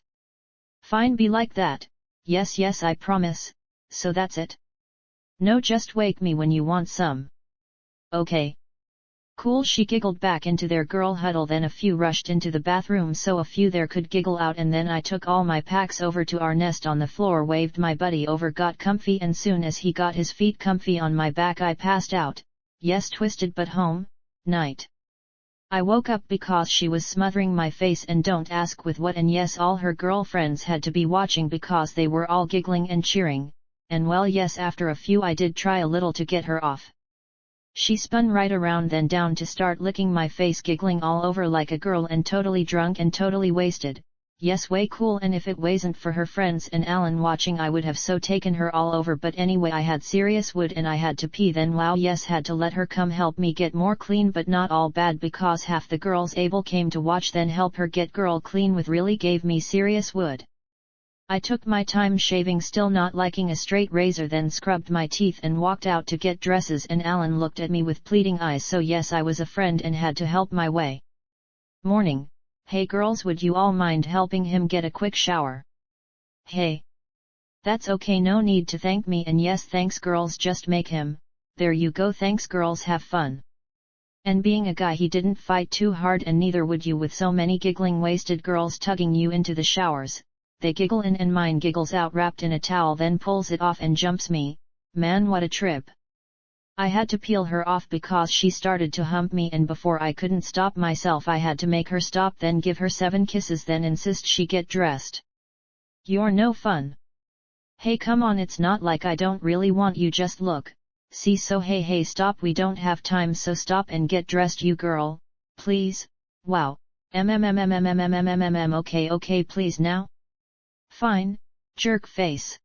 Fine, be like that. Yes, I promise. So that's it? No, just wake me when you want some. Okay. Cool, she giggled back into their girl huddle, then a few rushed into the bathroom so a few there could giggle out, and then I took all my packs over to our nest on the floor, waved my buddy over, got comfy, and soon as he got his feet comfy on my back I passed out. Yes, twisted but home. Night. I woke up because she was smothering my face, and don't ask with what, and yes, all her girlfriends had to be watching because they were all giggling and cheering. And well, yes, after a few I did try a little to get her off. She spun right around then down to start licking my face, giggling all over like a girl, and totally drunk and totally wasted. Yes, way cool, and if it wasn't for her friends and Alan watching I would have so taken her all over, but anyway I had serious wood and I had to pee, then wow, yes, had to let her come help me get more clean, but not all bad because half the girls able came to watch then help her get girl clean with really gave me serious wood. I took my time shaving, still not liking a straight razor, then scrubbed my teeth and walked out to get dresses, and Alan looked at me with pleading eyes, so yes, I was a friend and had to help my way. Morning. Hey girls, would you all mind helping him get a quick shower? Hey. That's okay, no need to thank me, and yes, thanks girls, just make him. There you go, thanks girls, have fun. And being a guy he didn't fight too hard, and neither would you with so many giggling wasted girls tugging you into the showers. They giggle in and mine giggles out wrapped in a towel, then pulls it off and jumps me. Man, what a trip. I had to peel her off because she started to hump me, and before I couldn't stop myself I had to make her stop, then give her 7 kisses, then insist she get dressed. You're no fun. Hey, come on, it's not like I don't really want you, just look. See, so hey stop, we don't have time, so stop and get dressed you girl. Please. Wow. Okay please now. Fine, jerk face.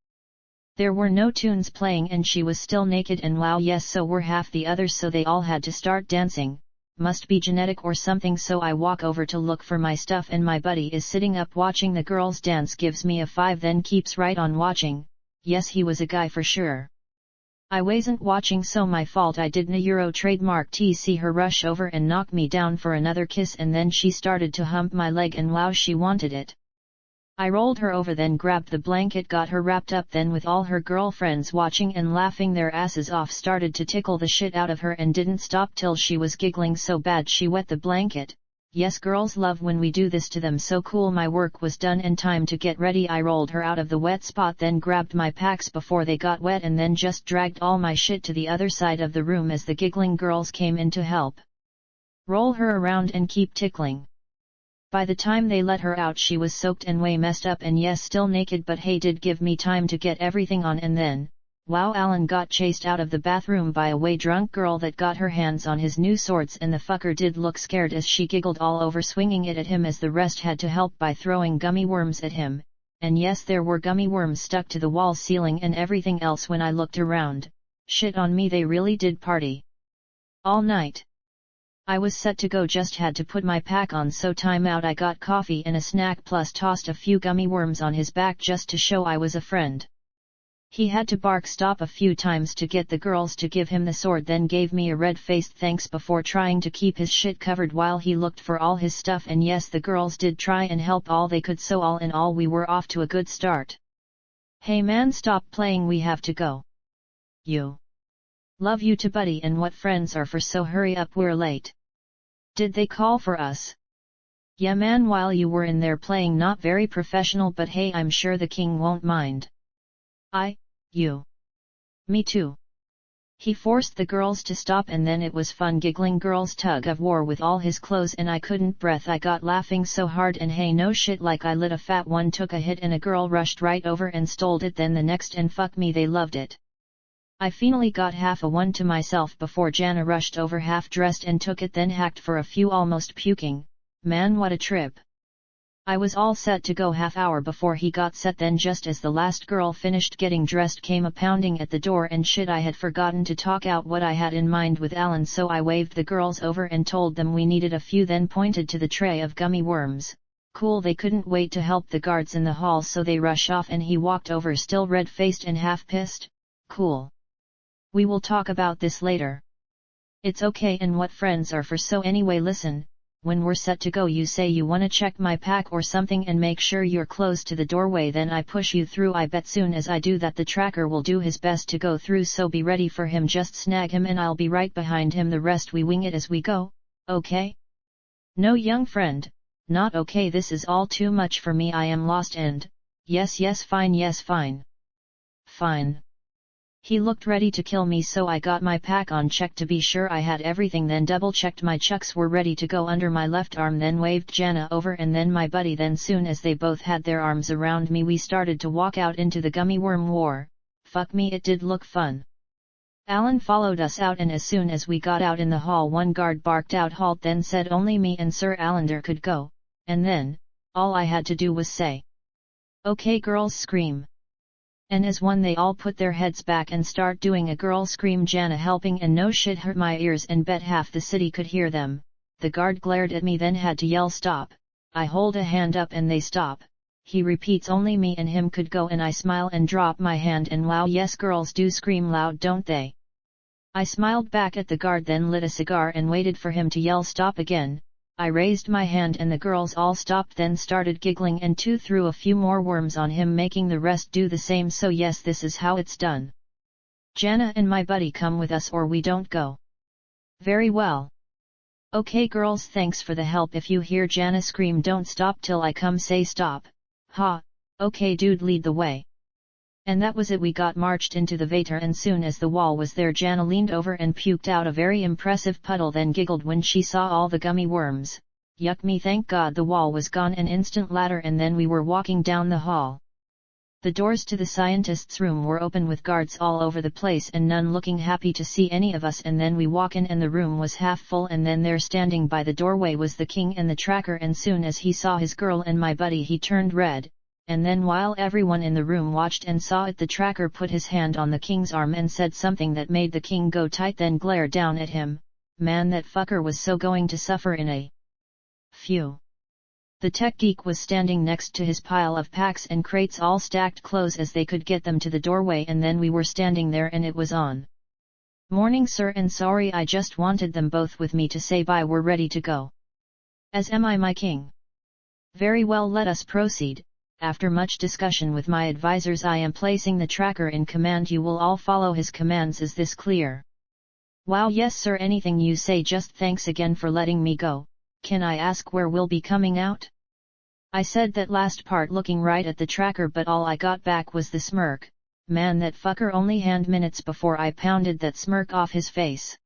There were no tunes playing and she was still naked, and wow, yes, so were half the others, so they all had to start dancing. Must be genetic or something, so I walk over to look for my stuff and my buddy is sitting up watching the girls dance, gives me a 5 then keeps right on watching. Yes, he was a guy for sure. I wasn't watching, so my fault, I didn't Euro trademark T see her rush over and knock me down for another kiss, and then she started to hump my leg and wow, she wanted it. I rolled her over, then grabbed the blanket, got her wrapped up, then with all her girlfriends watching and laughing their asses off started to tickle the shit out of her, and didn't stop till she was giggling so bad she wet the blanket. Yes, girls love when we do this to them. So cool. My work was done and time to get ready. I rolled her out of the wet spot, then grabbed my packs before they got wet, and then just dragged all my shit to the other side of the room as the giggling girls came in to help. Roll her around and keep tickling. By the time they let her out, she was soaked and way messed up, and yes, still naked, but hey, did give me time to get everything on. And then, wow, Alan got chased out of the bathroom by a way drunk girl that got her hands on his new swords, and the fucker did look scared as she giggled all over, swinging it at him as the rest had to help by throwing gummy worms at him. And yes, there were gummy worms stuck to the wall, ceiling and everything else. When I looked around, shit on me, they really did party all night. I was set to go, just had to put my pack on, so time out. I got coffee and a snack plus tossed a few gummy worms on his back just to show I was a friend. He had to bark stop a few times to get the girls to give him the sword, then gave me a red-faced thanks before trying to keep his shit covered while he looked for all his stuff. And yes, the girls did try and help all they could, so all in all we were off to a good start. Hey man, stop playing, we have to go. You. Love you to buddy, and what friends are for, so hurry up, we're late. Did they call for us? Yeah man, while you were in there playing, not very professional, but hey, I'm sure the king won't mind. You. Me too. He forced the girls to stop, and then it was fun giggling girls tug of war with all his clothes, and I couldn't breath. I got laughing so hard, and hey, no shit, like I lit a fat one, took a hit and a girl rushed right over and stole it, then the next, and fuck me, they loved it. I finally got half a one to myself before Jana rushed over half dressed and took it, then hacked for a few, almost puking. Man, what a trip. I was all set to go half hour before he got set, then just as the last girl finished getting dressed came a pounding at the door, and shit, I had forgotten to talk out what I had in mind with Alan, so I waved the girls over and told them we needed a few, then pointed to the tray of gummy worms. Cool, they couldn't wait to help the guards in the hall, so they rush off, and he walked over still red-faced and half pissed. Cool. We will talk about this later. It's okay, and what friends are for. So anyway, listen, when we're set to go, you say you wanna check my pack or something and make sure you're close to the doorway, then I push you through. I bet soon as I do that the tracker will do his best to go through, so be ready for him. Just snag him and I'll be right behind him, the rest we wing it as we go, okay? No, young friend, not okay, this is all too much for me, I am lost. And yes, fine. Fine. He looked ready to kill me, so I got my pack on, checked to be sure I had everything, then double-checked my chucks were ready to go under my left arm, then waved Jana over and then my buddy. Then soon as they both had their arms around me, we started to walk out into the gummy worm war. Fuck me, it did look fun. Alan followed us out, and as soon as we got out in the hall, one guard barked out halt, then said only me and Sir Allender could go, and then, all I had to do was say, "Okay girls, scream." And as one they all put their heads back and start doing a girl scream, Jana helping, and no shit hurt my ears and bet half the city could hear them. The guard glared at me, then had to yell stop. I hold a hand up and they stop. He repeats only me and him could go, and I smile and drop my hand, and wow, yes, girls do scream loud, don't they? I smiled back at the guard, then lit a cigar and waited for him to yell stop again. I raised my hand and the girls all stopped, then started giggling, and two threw a few more worms on him, making the rest do the same. So yes, this is how it's done. Jana and my buddy come with us or we don't go. Very well. Okay girls, thanks for the help. If you hear Jana scream, don't stop till I come say stop. Ha, okay dude, lead the way. And that was it. We got marched into the Vater, and soon as the wall was there, Jana leaned over and puked out a very impressive puddle, then giggled when she saw all the gummy worms. Yuck me, thank God the wall was gone. An instant later and then we were walking down the hall. The doors to the scientist's room were open with guards all over the place and none looking happy to see any of us, and then we walk in and the room was half full, and then there standing by the doorway was the king and the tracker, and soon as he saw his girl and my buddy he turned red. And then while everyone in the room watched and saw it, the tracker put his hand on the king's arm and said something that made the king go tight, then glared down at him. Man, that fucker was so going to suffer in a few. The tech geek was standing next to his pile of packs and crates all stacked close as they could get them to the doorway, and then we were standing there and it was on. Morning sir, and sorry, I just wanted them both with me to say bye, we're ready to go. As am I, my king. Very well, let us proceed. After much discussion with my advisors, I am placing the tracker in command. You will all follow his commands. Is this clear? Wow, yes sir, anything you say. Just thanks again for letting me go. Can I ask where we'll be coming out? I said that last part looking right at the tracker, but all I got back was the smirk. Man, that fucker only hand minutes before I pounded that smirk off his face.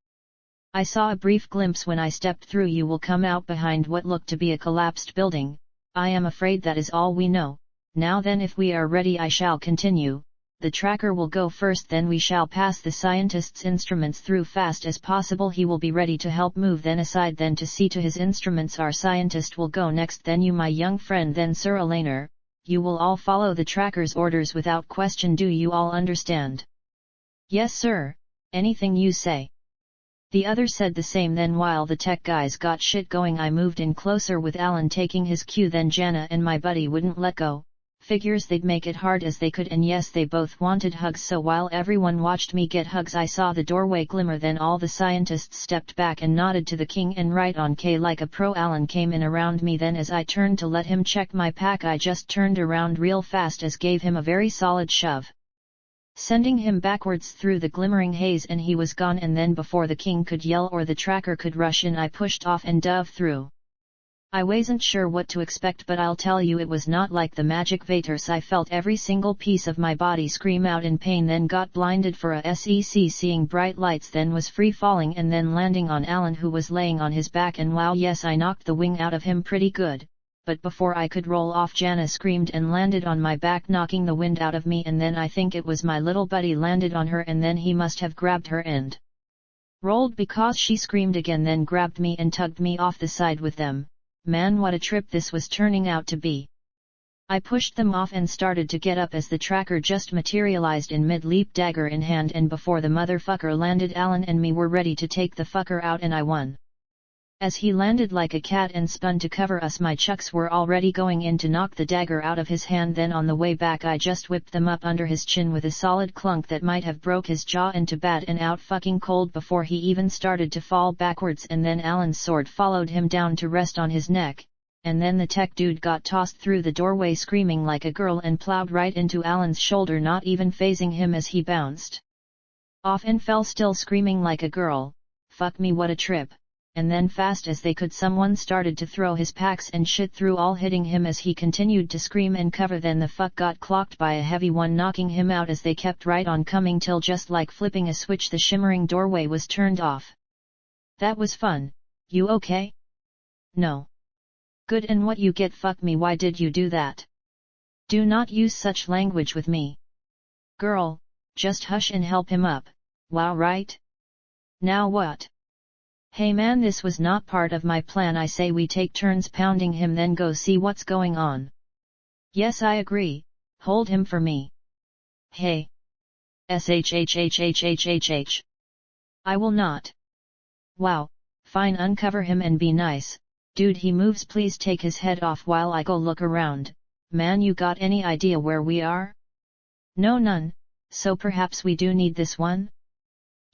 I saw a brief glimpse when I stepped through. You will come out behind what looked to be a collapsed building. I am afraid that is all we know. Now then, if we are ready I shall continue. The tracker will go first, then we shall pass the scientist's instruments through fast as possible. He will be ready to help move then aside, then to see to his instruments. Our scientist will go next, then you my young friend, then Sir Alainer. You will all follow the tracker's orders without question. Do you all understand? Yes sir, anything you say. The other said the same. Then while the tech guys got shit going, I moved in closer with Alan taking his cue. Then Jana and my buddy wouldn't let go. Figures they'd make it hard as they could, and yes, they both wanted hugs. So while everyone watched me get hugs, I saw the doorway glimmer. Then all the scientists stepped back and nodded to the king, and right on K like a pro Alan came in around me. Then as I turned to let him check my pack, I just turned around real fast as gave him a very solid shove, sending him backwards through the glimmering haze, and he was gone. And then before the king could yell or the tracker could rush in, I pushed off and dove through. I wasn't sure what to expect, but I'll tell you it was not like the magic Vators. I felt every single piece of my body scream out in pain, then got blinded for a sec, seeing bright lights, then was free falling and then landing on Alan, who was laying on his back, and wow, yes, I knocked the wing out of him pretty good. But before I could roll off, Jana screamed and landed on my back, knocking the wind out of me, and then I think it was my little buddy landed on her, and then he must have grabbed her and rolled because she screamed again, then grabbed me and tugged me off the side with them. Man, what a trip this was turning out to be. I pushed them off and started to get up as the tracker just materialized in mid-leap, dagger in hand, and before the motherfucker landed, Alan and me were ready to take the fucker out, and I won. As he landed like a cat and spun to cover us, my chucks were already going in to knock the dagger out of his hand. Then on the way back I just whipped them up under his chin with a solid clunk that might have broke his jaw into bad and out fucking cold before he even started to fall backwards, and then Alan's sword followed him down to rest on his neck, and then the tech dude got tossed through the doorway screaming like a girl and plowed right into Alan's shoulder, not even phasing him as he bounced off and fell still screaming like a girl. Fuck me, what a trip. And then fast as they could, someone started to throw his packs and shit through, all hitting him as he continued to scream and cover. Then the fuck got clocked by a heavy one, knocking him out as they kept right on coming till just like flipping a switch the shimmering doorway was turned off. That was fun. You okay? No. Good, and what you get? Fuck me, why did you do that? Do not use such language with me. Girl, just hush and help him up. Wow, right? Now what? Hey man, this was not part of my plan. I say we take turns pounding him, then go see what's going on. Yes, I agree. Hold him for me. Hey. SHHHHHHH. I will not. Wow, fine, uncover him and be nice. Dude, he moves, please take his head off while I go look around. Man, you got any idea where we are? No, none, so perhaps we do need this one?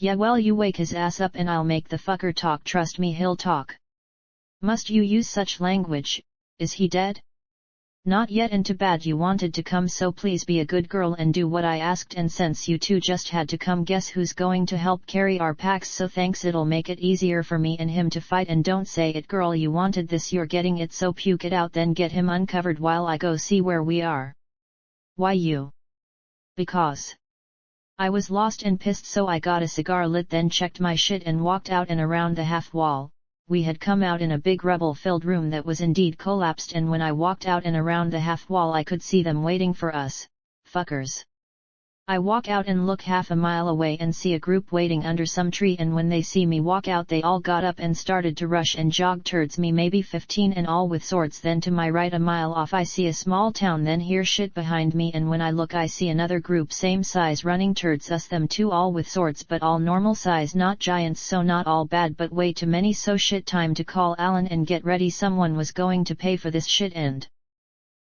Yeah, well, you wake his ass up and I'll make the fucker talk. Trust me, he'll talk. Must you use such language? Is he dead? Not yet, and too bad you wanted to come, so please be a good girl and do what I asked, and since you two just had to come, guess who's going to help carry our packs? So thanks, it'll make it easier for me and him to fight. And don't say it, girl, you wanted this, you're getting it, so puke it out, then get him uncovered while I go see where we are. Why you? Because I was lost and pissed, so I got a cigar lit, then checked my shit and walked out and around the half wall. We had come out in a big rubble-filled room that was indeed collapsed, and when I walked out and around the half wall I could see them waiting for us. Fuckers. I walk out and look half a mile away and see a group waiting under some tree, and when they see me walk out they all got up and started to rush and jog towards me, maybe 15 and all with swords. Then to my right a mile off I see a small town, then hear shit behind me, and when I look I see another group same size running towards us, them too, all with swords but all normal size, not giants, so not all bad but way too many. So shit, time to call Alan and get ready, someone was going to pay for this shit. And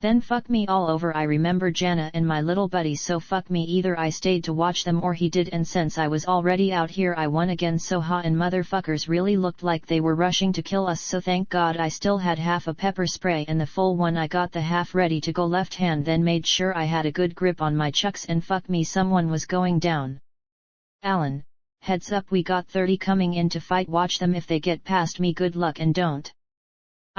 then fuck me all over. I remember Jana and my little buddy, so fuck me, either I stayed to watch them or he did, and since I was already out here I won again. So ha, and motherfuckers really looked like they were rushing to kill us, so thank God I still had half a pepper spray and the full one. I got the half ready to go left hand, then made sure I had a good grip on my chucks, and fuck me, someone was going down. Alan, heads up, we got 30 coming in to fight, watch them, if they get past me good luck, and don't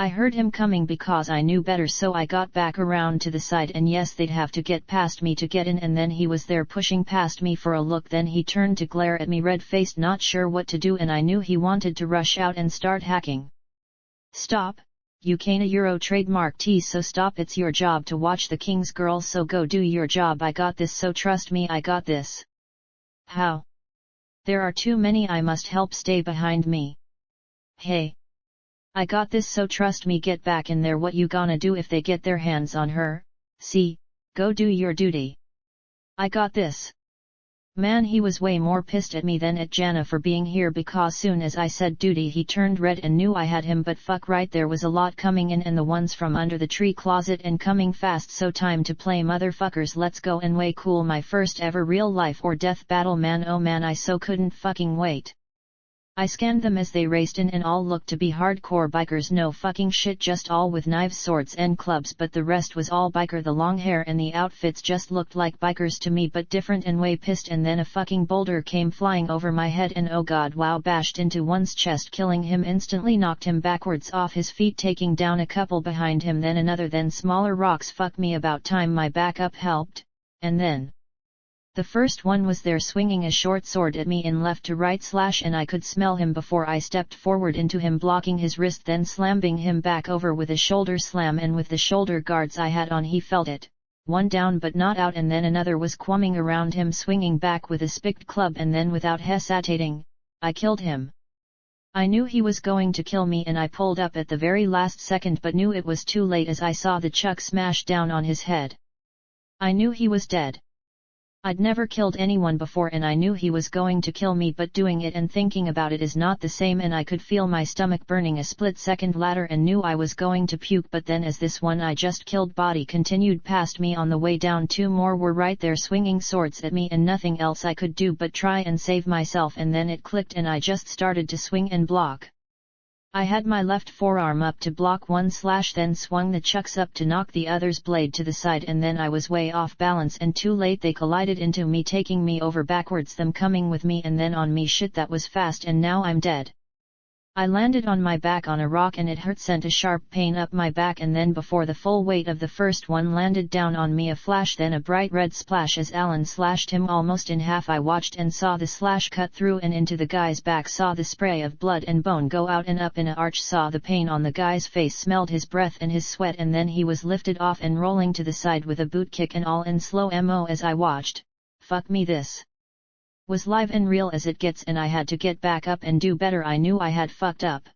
I heard him coming because I knew better, so I got back around to the side, and yes, they'd have to get past me to get in, and then he was there pushing past me for a look, then he turned to glare at me red-faced, not sure what to do, and I knew he wanted to rush out and start hacking. Stop, you can't Euro trademark T, so stop, it's your job to watch the king's girl, so go do your job, I got this, so trust me, I got this. How? There are too many, I must help, stay behind me. Hey. I got this, so trust me, get back in there, what you gonna do if they get their hands on her? See, go do your duty. I got this. Man, he was way more pissed at me than at Jana for being here, because soon as I said duty he turned red and knew I had him, but fuck right, there was a lot coming in, and the ones from under the tree closet and coming fast, so time to play motherfuckers, let's go and way cool, my first ever real life or death battle, man, oh man, I so couldn't fucking wait. I scanned them as they raced in, and all looked to be hardcore bikers, no fucking shit, just all with knives, swords and clubs, but the rest was all biker, the long hair and the outfits just looked like bikers to me, but different and way pissed, and then a fucking boulder came flying over my head and oh god, wow, bashed into one's chest, killing him instantly, knocked him backwards off his feet, taking down a couple behind him, then another, then smaller rocks, fuck me, about time my backup helped, and then the first one was there swinging a short sword at me in left to right slash, and I could smell him before I stepped forward into him, blocking his wrist, then slamming him back over with a shoulder slam, and with the shoulder guards I had on he felt it. One down but not out, and then another was coming around him, swinging back with a spicked club, and then without hesitating, I killed him. I knew he was going to kill me, and I pulled up at the very last second, but knew it was too late as I saw the chuck smash down on his head. I knew he was dead. I'd never killed anyone before, and I knew he was going to kill me, but doing it and thinking about it is not the same, and I could feel my stomach burning a split second later and knew I was going to puke, but then as this one I just killed body continued past me on the way down, two more were right there swinging swords at me, and nothing else I could do but try and save myself, and then it clicked and I just started to swing and block. I had my left forearm up to block one slash, then swung the chucks up to knock the other's blade to the side, and then I was way off balance and too late, they collided into me, taking me over backwards, them coming with me and then on me, shit that was fast, and now I'm dead. I landed on my back on a rock and it hurt, sent a sharp pain up my back, and then before the full weight of the first one landed down on me, a flash, then a bright red splash as Alan slashed him almost in half. I watched and saw the slash cut through and into the guy's back, saw the spray of blood and bone go out and up in a arch, saw the pain on the guy's face, smelled his breath and his sweat, and then he was lifted off and rolling to the side with a boot kick and all in slow mo as I watched. Fuck me, this was live and real as it gets, and I had to get back up and do better. I knew I had fucked up.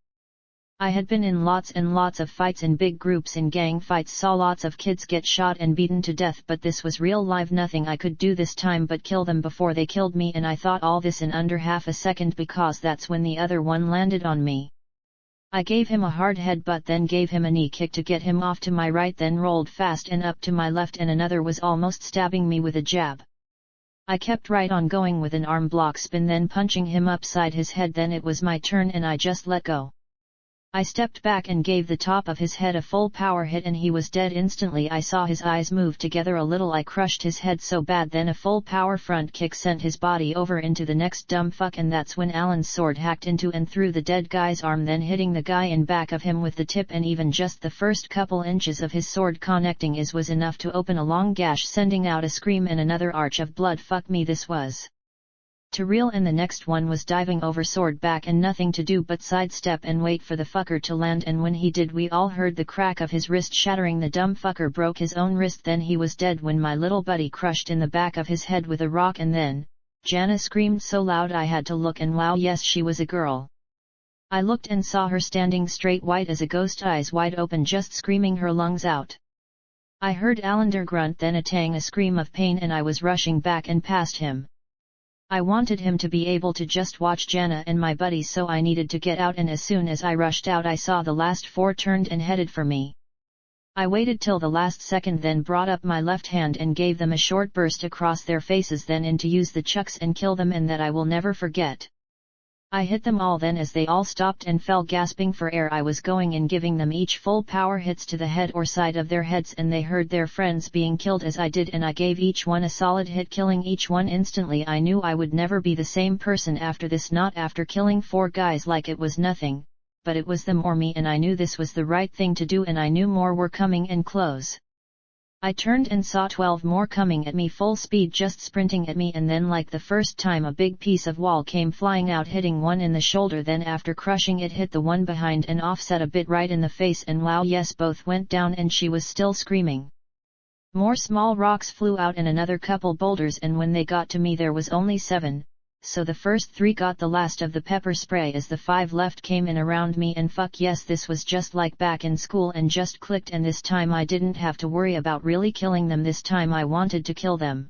I had been in lots and lots of fights in big groups, in gang fights, saw lots of kids get shot and beaten to death, but this was real live, nothing I could do this time but kill them before they killed me, and I thought all this in under half a second, because that's when the other one landed on me. I gave him a hard headbutt, then gave him a knee kick to get him off to my right, then rolled fast and up to my left, and another was almost stabbing me with a jab. I kept right on going with an arm block spin, then punching him upside his head, then it was my turn and I just let go. I stepped back and gave the top of his head a full power hit and he was dead instantly. I saw his eyes move together a little. I crushed his head so bad, then a full power front kick sent his body over into the next dumb fuck, and that's when Alan's sword hacked into and through the dead guy's arm, then hitting the guy in back of him with the tip, and even just the first couple inches of his sword connecting was enough to open a long gash, sending out a scream and another arch of blood. Fuck me, this was to real, and the next one was diving over, sword back, and nothing to do but sidestep and wait for the fucker to land, and when he did we all heard the crack of his wrist shattering. The dumb fucker broke his own wrist, then he was dead when my little buddy crushed in the back of his head with a rock, and then Jana screamed so loud I had to look, and wow, yes, she was a girl. I looked and saw her standing straight white as a ghost, eyes wide open, just screaming her lungs out. I heard Allender grunt, then a tang, a scream of pain, and I was rushing back and past him. I wanted him to be able to just watch Jana and my buddy, so I needed to get out, and as soon as I rushed out I saw the last four turned and headed for me. I waited till the last second, then brought up my left hand and gave them a short burst across their faces, then in to use the chucks and kill them, and that I will never forget. I hit them all, then as they all stopped and fell gasping for air I was going in, giving them each full power hits to the head or side of their heads, and they heard their friends being killed as I did, and I gave each one a solid hit, killing each one instantly. I knew I would never be the same person after this, not after killing 4 guys like it was nothing, but it was them or me, and I knew this was the right thing to do, and I knew more were coming and close. I turned and saw 12 more coming at me full speed, just sprinting at me, and then like the first time a big piece of wall came flying out, hitting one in the shoulder, then after crushing it hit the one behind and offset a bit right in the face, and wow, yes, both went down and she was still screaming. More small rocks flew out and another couple boulders, and when they got to me there was only 7, so the first 3 got the last of the pepper spray as the 5 left came in around me, and fuck yes, this was just like back in school and just clicked, and this time I didn't have to worry about really killing them, this time I wanted to kill them.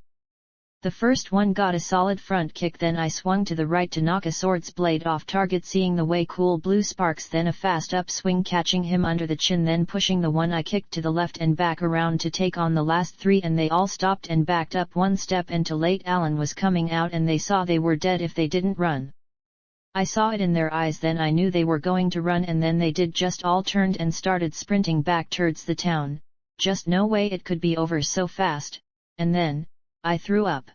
The first one got a solid front kick, then I swung to the right to knock a sword's blade off target, seeing the way cool blue sparks, then a fast upswing catching him under the chin, then pushing the one I kicked to the left and back around to take on the last 3, and they all stopped and backed up one step until late Alan was coming out, and they saw they were dead if they didn't run. I saw it in their eyes, then I knew they were going to run, and then they did, just all turned and started sprinting back towards the town. Just no way it could be over so fast, and then, I threw up.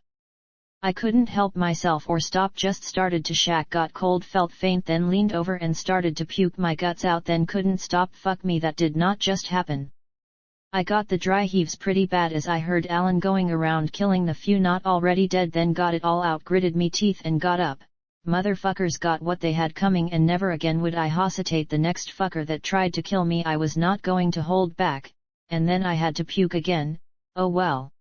I couldn't help myself or stop, just started to shack, got cold, felt faint, then leaned over and started to puke my guts out, then couldn't stop. Fuck me, that did not just happen. I got the dry heaves pretty bad as I heard Alan going around killing the few not already dead, then got it all out, gritted me teeth and got up. Motherfuckers got what they had coming, and never again would I hesitate. The next fucker that tried to kill me I was not going to hold back, and then I had to puke again. Oh well.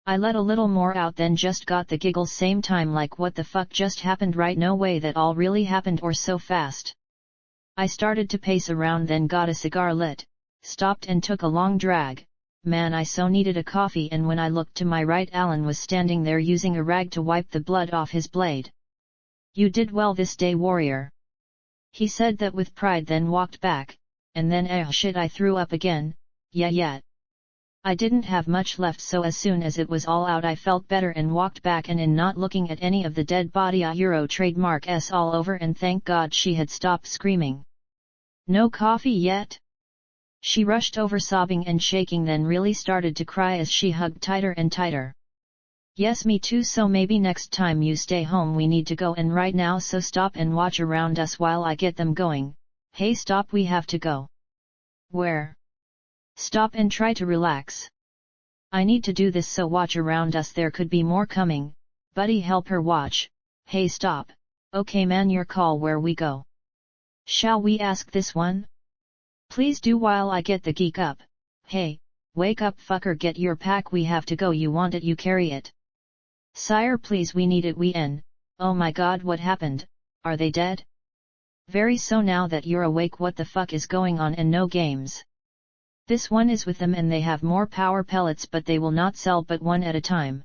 I let a little more out, then just got the giggles same time, like what the fuck just happened, right? No way that all really happened or so fast. I started to pace around, then got a cigar lit, stopped and took a long drag. Man, I so needed a coffee, and when I looked to my right Alan was standing there using a rag to wipe the blood off his blade. You did well this day, warrior. He said that with pride, then walked back, and then shit, I threw up again. Yeah. I didn't have much left, so as soon as it was all out I felt better and walked back and in, not looking at any of the dead body. I Euro trademark S all over, and thank God she had stopped screaming. No coffee yet? She rushed over sobbing and shaking, then really started to cry as she hugged tighter and tighter. Yes, me too, so maybe next time you stay home we need to go, and right now, so stop and watch around us while I get them going. Hey stop, we have to go. Where? Stop and try to relax. I need to do this, so watch around us, there could be more coming. Buddy, help her watch. Hey stop. Okay man, your call, where we go. Shall we ask this one? Please do, while I get the geek up. Hey, wake up fucker, get your pack, we have to go. You want it, you carry it. Sire please, we need it, oh my god, what happened? Are they dead? Very so, now that you're awake, what the fuck is going on? And no games. This one is with them and they have more power pellets, but they will not sell but one at a time.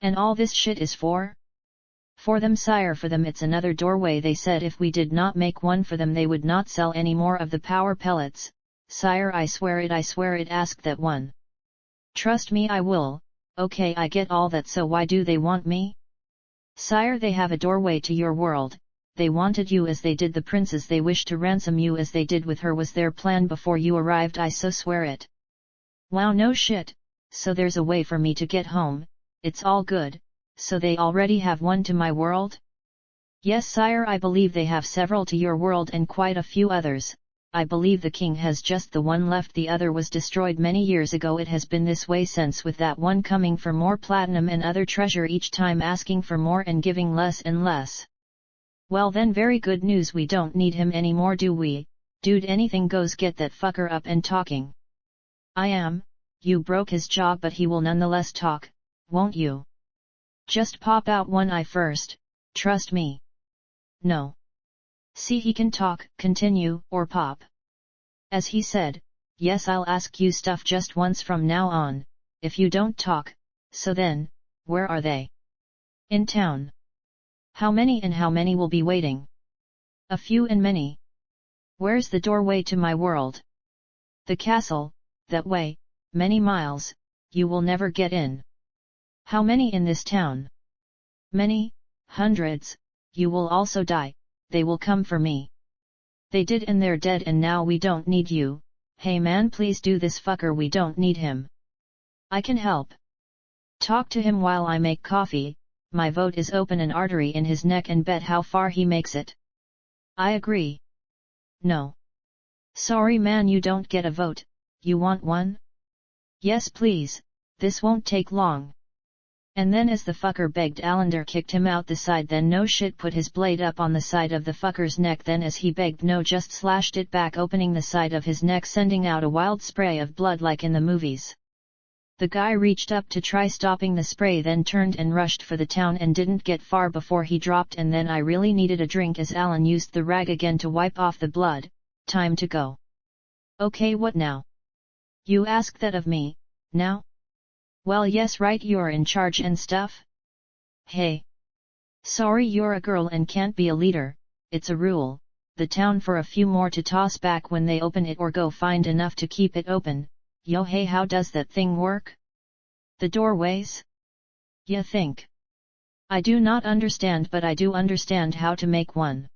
And all this shit is for? For them, sire, for them. It's another doorway. They said if we did not make one for them they would not sell any more of the power pellets. Sire, I swear it, ask that one. Trust me, I will. Okay, I get all that, so why do they want me? Sire, they have a doorway to your world. They wanted you as they did the princess, they wish to ransom you as they did with her, was their plan before you arrived. I so swear it. Wow, no shit. So there's a way for me to get home. It's all good. So they already have one to my world? Yes sire, I believe they have several to your world and quite a few others. I believe the king has just the one left, the other was destroyed many years ago. It has been this way since, with that one coming for more platinum and other treasure each time, asking for more and giving less and less. Well then, very good news, we don't need him anymore, do we? Dude, anything goes, get that fucker up and talking. I am. You broke his jaw, but he will nonetheless talk, won't you? Just pop out one eye first, trust me. No. See, he can talk, continue, or pop. As he said, yes, I'll ask you stuff just once from now on, if you don't talk. So then, where are they? In town. How many, and how many will be waiting? A few and many. Where's the doorway to my world? The castle, that way, many miles, you will never get in. How many in this town? Many, hundreds, you will also die, they will come for me. They did, and they're dead, and now we don't need you. Hey man, please do this fucker, we don't need him. I can help. Talk to him while I make coffee. My vote is open an artery in his neck and bet how far he makes it. I agree. No. Sorry man, you don't get a vote. You want one? Yes please, this won't take long. And then as the fucker begged, Allender kicked him out the side, then no shit put his blade up on the side of the fucker's neck, then as he begged no just slashed it back, opening the side of his neck, sending out a wild spray of blood like in the movies. The guy reached up to try stopping the spray, then turned and rushed for the town and didn't get far before he dropped, and then I really needed a drink as Alan used the rag again to wipe off the blood. Time to go. Okay, what now? You ask that of me, now? Well yes right, you're in charge and stuff? Hey. Sorry, you're a girl and can't be a leader, it's a rule, the town for a few more to toss back when they open it or go find enough to keep it open. Yo hey, how does that thing work? The doorways? Ya think? I do not understand, but I do understand how to make one.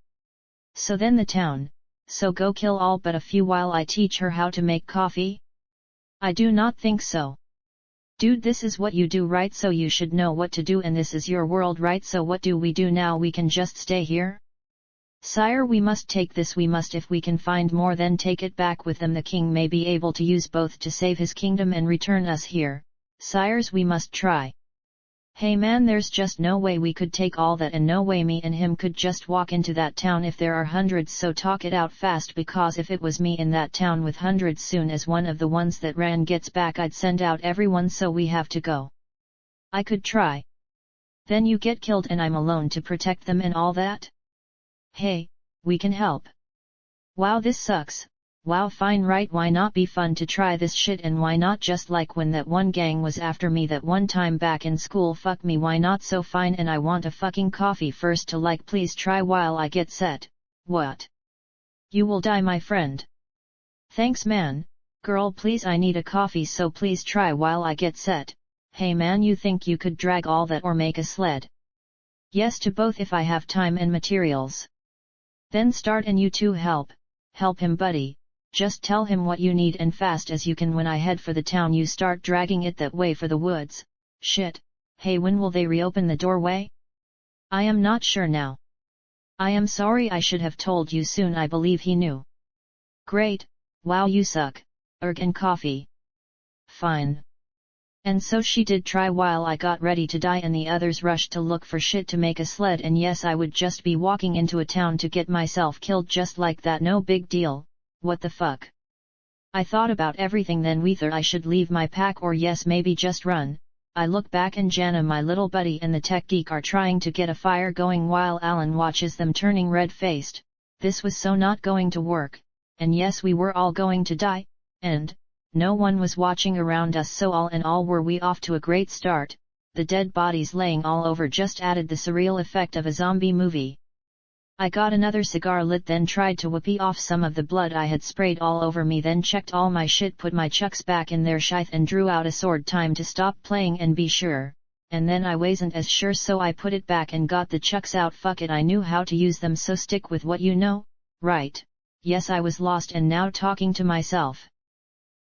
So then the town, so go kill all but a few while I teach her how to make coffee? I do not think so. Dude, this is what you do, right? So you should know what to do, and this is your world, right? So what do we do now? We can just stay here? Sire, we must take this, we must. If we can find more, then take it back with them. The king may be able to use both to save his kingdom and return us here. Sires, we must try. Hey man, there's just no way we could take all that, and no way me and him could just walk into that town if there are hundreds, so talk it out fast, because if it was me in that town with hundreds, soon as one of the ones that ran gets back, I'd send out everyone, so we have to go. I could try. Then you get killed and I'm alone to protect them and all that? Hey, we can help. Wow, this sucks. Wow, fine, right? Why not be fun to try this shit, and why not just like when that one gang was after me that one time back in school? Fuck me, why not? So fine, and I want a fucking coffee first to like, please try while I get set. What? You will die, my friend. Thanks man. Girl, please, I need a coffee, so please try while I get set. Hey man, you think you could drag all that or make a sled? Yes to both if I have time and materials. Then start, and you too help him buddy. Just tell him what you need and fast as you can. When I head for the town, you start dragging it that way for the woods. Shit. Hey, when will they reopen the doorway? I am not sure now. I am sorry, I should have told you soon. I believe he knew. Great. Wow, you suck. And coffee. Fine. And so she did try while I got ready to die, and the others rushed to look for shit to make a sled, and yes, I would just be walking into a town to get myself killed just like that. No big deal. What the fuck? I thought about everything, then whether I should leave my pack or yes, maybe just run. I look back and Jana, my little buddy, and the tech geek are trying to get a fire going while Alan watches them turning red-faced. This was so not going to work, and yes, we were all going to die, and no one was watching around us, so all in all were we off to a great start. The dead bodies laying all over just added the surreal effect of a zombie movie. I got another cigar lit, then tried to whoopee off some of the blood I had sprayed all over me, then checked all my shit, put my chucks back in their shite, and drew out a sword. Time to stop playing and be sure. And then I wasn't as sure, so I put it back and got the chucks out. Fuck it, I knew how to use them, so stick with what you know, right? Yes, I was lost and now talking to myself.